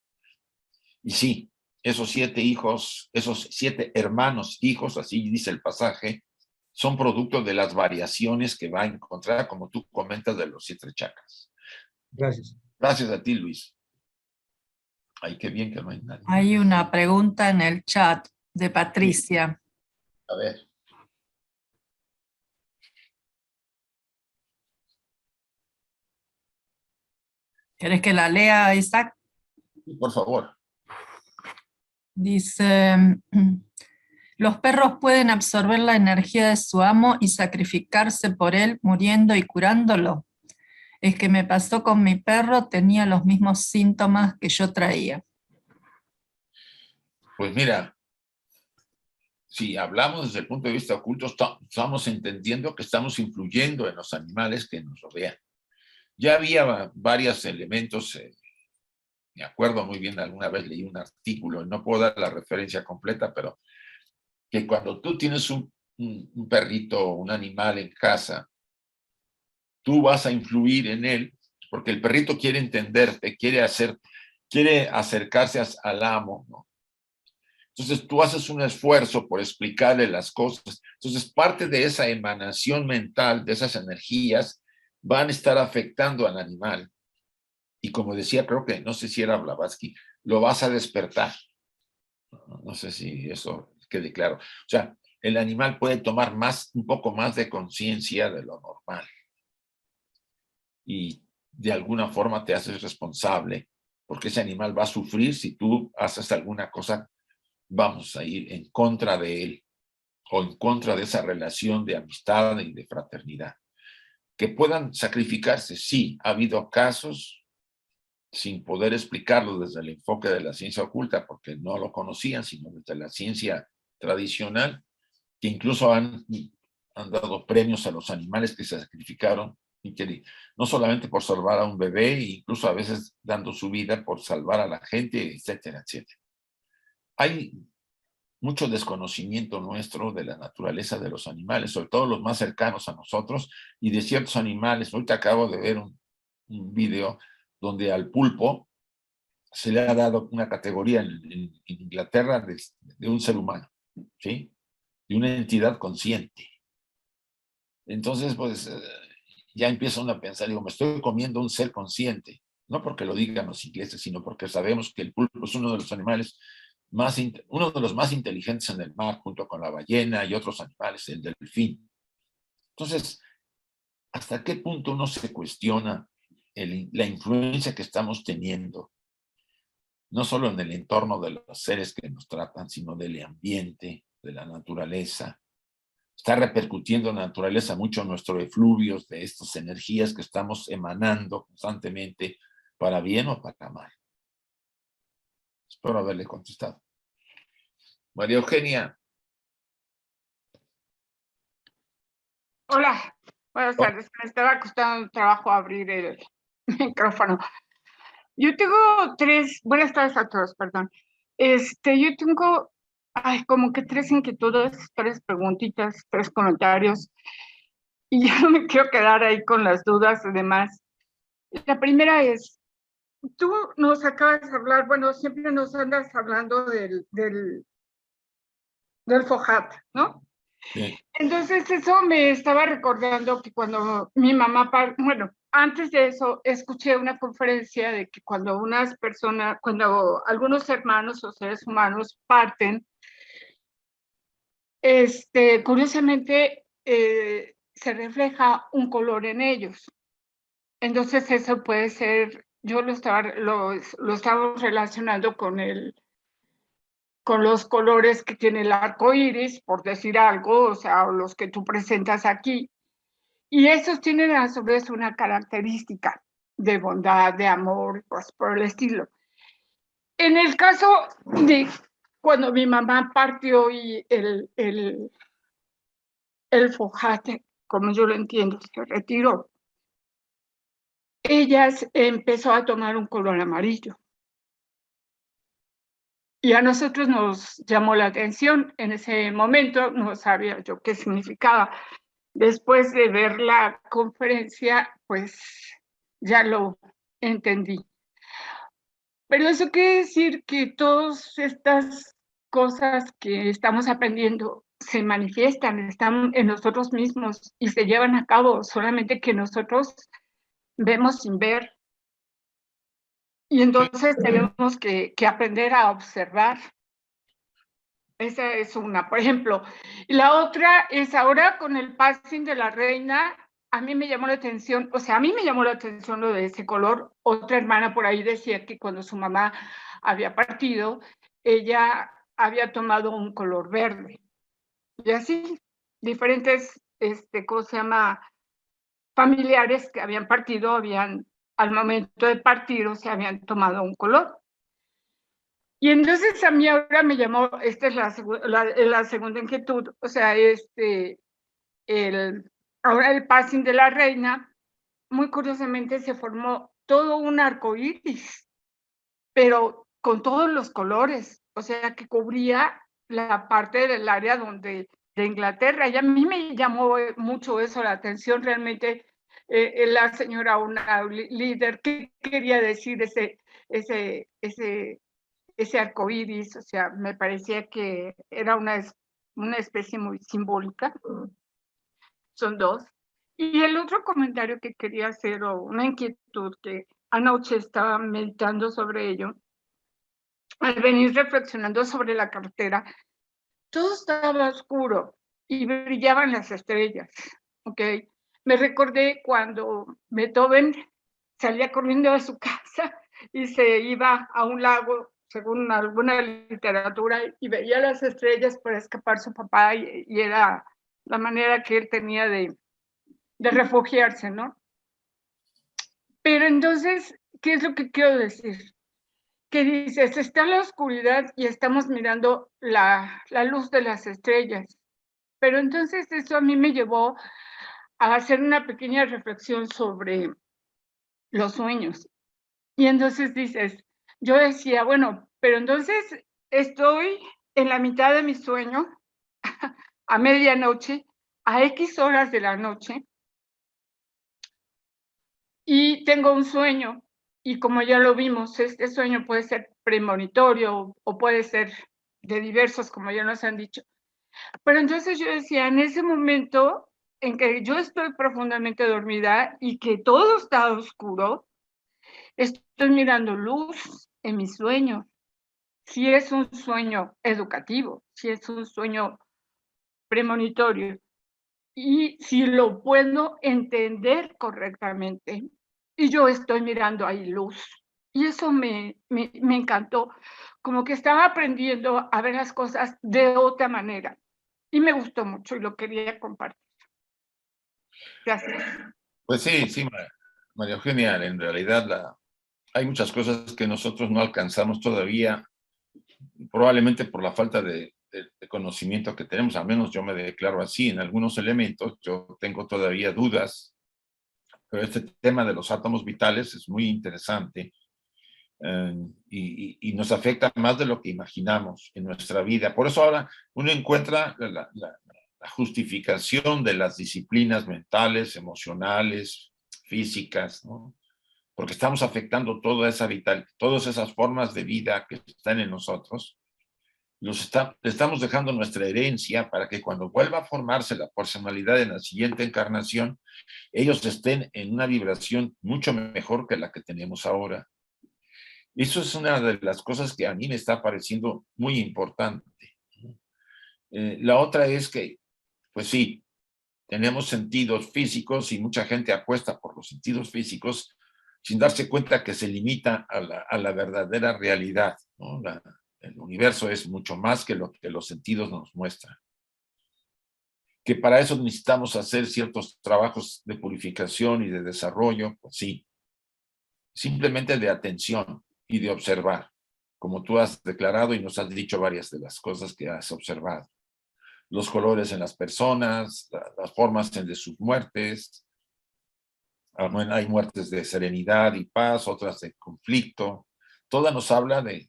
Y sí, esos 7 hijos, esos 7 hermanos hijos, así dice el pasaje, son producto de las variaciones que va a encontrar, como tú comentas, de los 7 chakras. Gracias. Gracias a ti, Luis. Ay, qué bien que no hay nadie. Hay una pregunta en el chat de Patricia. A ver. ¿Querés que la lea, Isaac? Por favor. Dice, los perros pueden absorber la energía de su amo y sacrificarse por él, muriendo y curándolo. Es que me pasó con mi perro, tenía los mismos síntomas que yo traía. Pues mira, si hablamos desde el punto de vista oculto, estamos entendiendo que estamos influyendo en los animales que nos rodean. Ya había varios elementos, me acuerdo muy bien, alguna vez leí un artículo, no puedo dar la referencia completa, pero que cuando tú tienes un perrito, un animal en casa, tú vas a influir en él, porque el perrito quiere entenderte, quiere acercarse al amo, ¿no? Entonces tú haces un esfuerzo por explicarle las cosas. Entonces parte de esa emanación mental, de esas energías, van a estar afectando al animal. Y como decía, creo que, no sé si era Blavatsky, lo vas a despertar. No sé si eso quede claro. O sea, el animal puede tomar un poco más de conciencia de lo normal. Y de alguna forma te haces responsable, porque ese animal va a sufrir si tú haces alguna cosa, vamos a ir en contra de él, o en contra de esa relación de amistad y de fraternidad. Que puedan sacrificarse, sí, ha habido casos, sin poder explicarlo desde el enfoque de la ciencia oculta, porque no lo conocían, sino desde la ciencia tradicional, que incluso han dado premios a los animales que se sacrificaron, y que no solamente por salvar a un bebé, incluso a veces dando su vida por salvar a la gente, etcétera, etcétera. Hay mucho desconocimiento nuestro de la naturaleza de los animales, sobre todo los más cercanos a nosotros, y de ciertos animales. Ahorita acabo de ver un video donde al pulpo se le ha dado una categoría en Inglaterra de un ser humano, ¿sí? De una entidad consciente. Entonces, pues, ya empieza uno a pensar, digo, me estoy comiendo un ser consciente, no porque lo digan los ingleses, sino porque sabemos que el pulpo es uno de los animales uno de los más inteligentes en el mar, junto con la ballena y otros animales, el delfín. Entonces, ¿hasta qué punto uno se cuestiona la influencia que estamos teniendo, no solo en el entorno de los seres que nos tratan, sino del ambiente, de la naturaleza? Está repercutiendo en la naturaleza mucho nuestros efluvios de estas energías que estamos emanando constantemente, para bien o para mal. Espero haberle contestado. María Eugenia. Hola, buenas tardes. Me estaba costando trabajo abrir el micrófono. Yo tengo buenas tardes a todos, perdón. Yo tengo como que 3 inquietudes, 3 preguntitas, 3 comentarios, y ya no me quiero quedar ahí con las dudas y demás. La primera es, tú nos acabas de hablar, bueno, siempre nos andas hablando del FOJAT, ¿no? Sí. Entonces eso me estaba recordando que cuando mi mamá, bueno, antes de eso escuché una conferencia de que cuando cuando algunos hermanos o seres humanos parten, curiosamente se refleja un color en ellos. Entonces eso puede ser, yo lo estaba relacionando con los colores que tiene el arco iris, por decir algo, o sea, los que tú presentas aquí. Y esos tienen a su vez una característica de bondad, de amor, pues por el estilo. En el caso de cuando mi mamá partió y el FOJAT, como yo lo entiendo, se retiró, ella empezó a tomar un color amarillo. Y a nosotros nos llamó la atención en ese momento, no sabía yo qué significaba. Después de ver la conferencia, pues ya lo entendí. Pero eso quiere decir que todas estas cosas que estamos aprendiendo se manifiestan, están en nosotros mismos y se llevan a cabo, solamente que nosotros vemos sin ver. Y entonces tenemos que aprender a observar. Esa es una, por ejemplo. Y la otra es ahora con el passing de la reina, a mí me llamó la atención, o sea, a mí me llamó la atención lo de ese color. Otra hermana por ahí decía que cuando su mamá había partido, ella había tomado un color verde. Y así, diferentes, ¿cómo se llama? Familiares que habían partido, al momento de partir, o sea, habían tomado un color. Y entonces a mí ahora me llamó, esta es la segunda inquietud, o sea, ahora el passing de la reina, muy curiosamente se formó todo un arco iris, pero con todos los colores, o sea, que cubría la parte del área de Inglaterra, y a mí me llamó mucho eso la atención, realmente la señora, una líder, ¿qué quería decir ese arco iris? O sea, me parecía que era una especie muy simbólica. Son 2. Y el otro comentario que quería hacer, o una inquietud que anoche estaba meditando sobre ello, al venir reflexionando sobre la carretera, todo estaba oscuro y brillaban las estrellas, ¿ok? Me recordé cuando Beethoven salía corriendo de su casa y se iba a un lago, según alguna literatura, y veía las estrellas para escapar su papá, y era la manera que él tenía de refugiarse, ¿no? Pero entonces, ¿qué es lo que quiero decir? Que dices, está la oscuridad y estamos mirando la luz de las estrellas. Pero entonces eso a mí me llevó a hacer una pequeña reflexión sobre los sueños. Y entonces dices, yo decía, bueno, pero entonces estoy en la mitad de mi sueño, a medianoche, a X horas de la noche, y tengo un sueño, y como ya lo vimos, este sueño puede ser premonitorio o puede ser de diversos, como ya nos han dicho. Pero entonces yo decía, en ese momento en que yo estoy profundamente dormida y que todo está oscuro, estoy mirando luz en mi sueño. Si es un sueño educativo, si es un sueño premonitorio, y si lo puedo entender correctamente, y yo estoy mirando ahí luz. Y eso me encantó, como que estaba aprendiendo a ver las cosas de otra manera. Y me gustó mucho y lo quería compartir. Gracias. Pues sí, María Eugenia, en realidad hay muchas cosas que nosotros no alcanzamos todavía probablemente por la falta de conocimiento que tenemos, al menos yo me declaro así en algunos elementos, yo tengo todavía dudas, pero este tema de los átomos vitales es muy interesante y nos afecta más de lo que imaginamos en nuestra vida. Por eso ahora uno encuentra la justificación de las disciplinas mentales, emocionales, físicas, ¿no? Porque estamos afectando toda esa todas esas formas de vida que están en nosotros. Le estamos dejando nuestra herencia para que cuando vuelva a formarse la personalidad en la siguiente encarnación, ellos estén en una vibración mucho mejor que la que tenemos ahora. Eso es una de las cosas que a mí me está pareciendo muy importante. La otra es que, pues sí, tenemos sentidos físicos y mucha gente apuesta por los sentidos físicos sin darse cuenta que se limita a la verdadera realidad, ¿no? El universo es mucho más que lo que los sentidos nos muestran. Que para eso necesitamos hacer ciertos trabajos de purificación y de desarrollo, pues sí. Simplemente de atención y de observar, como tú has declarado y nos has dicho varias de las cosas que has observado. Los colores en las personas, las formas de sus muertes. Hay muertes de serenidad y paz, otras de conflicto. Toda nos habla de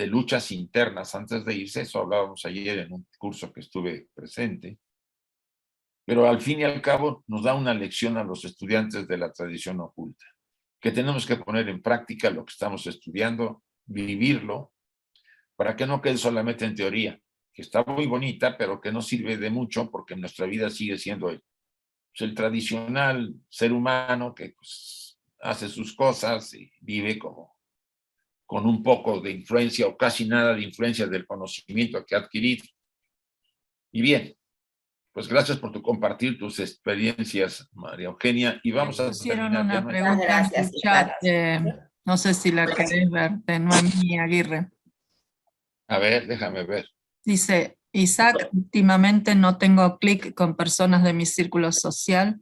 luchas internas. Antes de irse, eso hablábamos ayer en un curso que estuve presente. Pero al fin y al cabo nos da una lección a los estudiantes de la tradición oculta, que tenemos que poner en práctica lo que estamos estudiando, vivirlo, para que no quede solamente en teoría, que está muy bonita, pero que no sirve de mucho porque nuestra vida sigue siendo el tradicional ser humano que pues, hace sus cosas y vive como con un poco de influencia o casi nada de influencia del conocimiento que ha adquirido. Y bien, pues gracias por compartir tus experiencias, María Eugenia, y vamos a Pusieron terminar ya. una pregunta en tu chat, no sé si la querés ver, de Noemí Aguirre. A ver, déjame ver. Dice, Isaac, últimamente no tengo clic con personas de mi círculo social,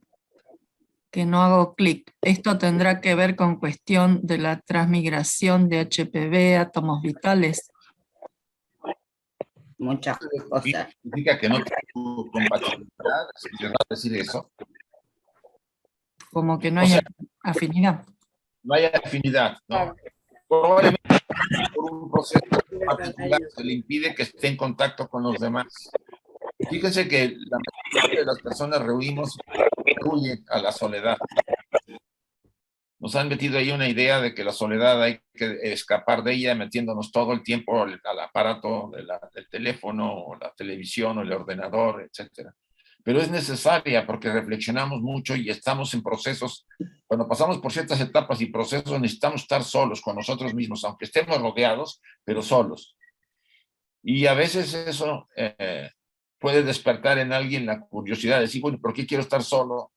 que no hago clic. Esto tendrá que ver con cuestión de la transmigración de HPV, átomos vitales. Muchas cosas. Significa que no tengo compatibilidad, ¿es decir eso? Como que no hay afinidad. No hay afinidad, ¿no? Probablemente por un proceso particular se le impide que esté en contacto con los demás. Fíjense que la mayoría de las personas huyen a la soledad. Nos han metido ahí una idea de que la soledad hay que escapar de ella metiéndonos todo el tiempo al aparato del teléfono o la televisión o el ordenador, etcétera. Pero es necesaria porque reflexionamos mucho y estamos en procesos. Cuando pasamos por ciertas etapas y procesos necesitamos estar solos con nosotros mismos, aunque estemos rodeados, pero solos. Y a veces eso puede despertar en alguien la curiosidad de decir, bueno, ¿por qué quiero estar solo?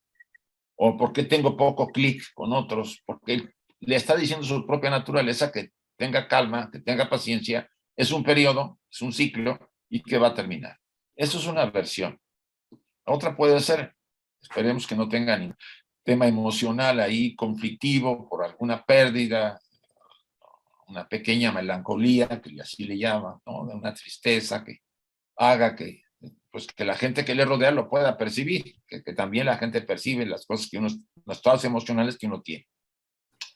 ¿O por qué tengo poco clic con otros? Porque le está diciendo su propia naturaleza que tenga calma, que tenga paciencia. Es un periodo, es un ciclo y que va a terminar. Eso es una versión. Otra puede ser, esperemos que no tenga ningún tema emocional ahí conflictivo por alguna pérdida, una pequeña melancolía, que así le llaman, ¿no? Una tristeza que haga que pues que la gente que le rodea lo pueda percibir, que también la gente percibe las cosas que los estados emocionales que uno tiene.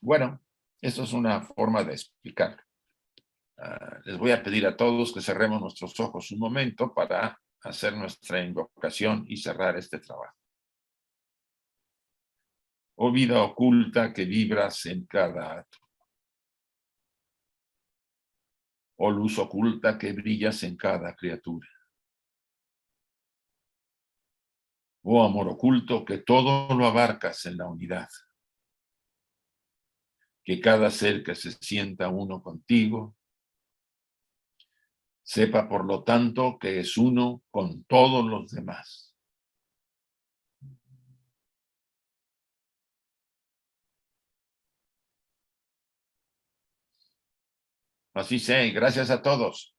Bueno, eso es una forma de explicarlo. Les voy a pedir a todos que cerremos nuestros ojos un momento para hacer nuestra invocación y cerrar este trabajo. Oh vida oculta que vibras en cada átomo. Oh luz oculta que brillas en cada criatura. Oh amor oculto que todo lo abarcas en la unidad. Que cada ser que se sienta uno contigo, sepa por lo tanto que es uno con todos los demás. Así sea, y gracias a todos.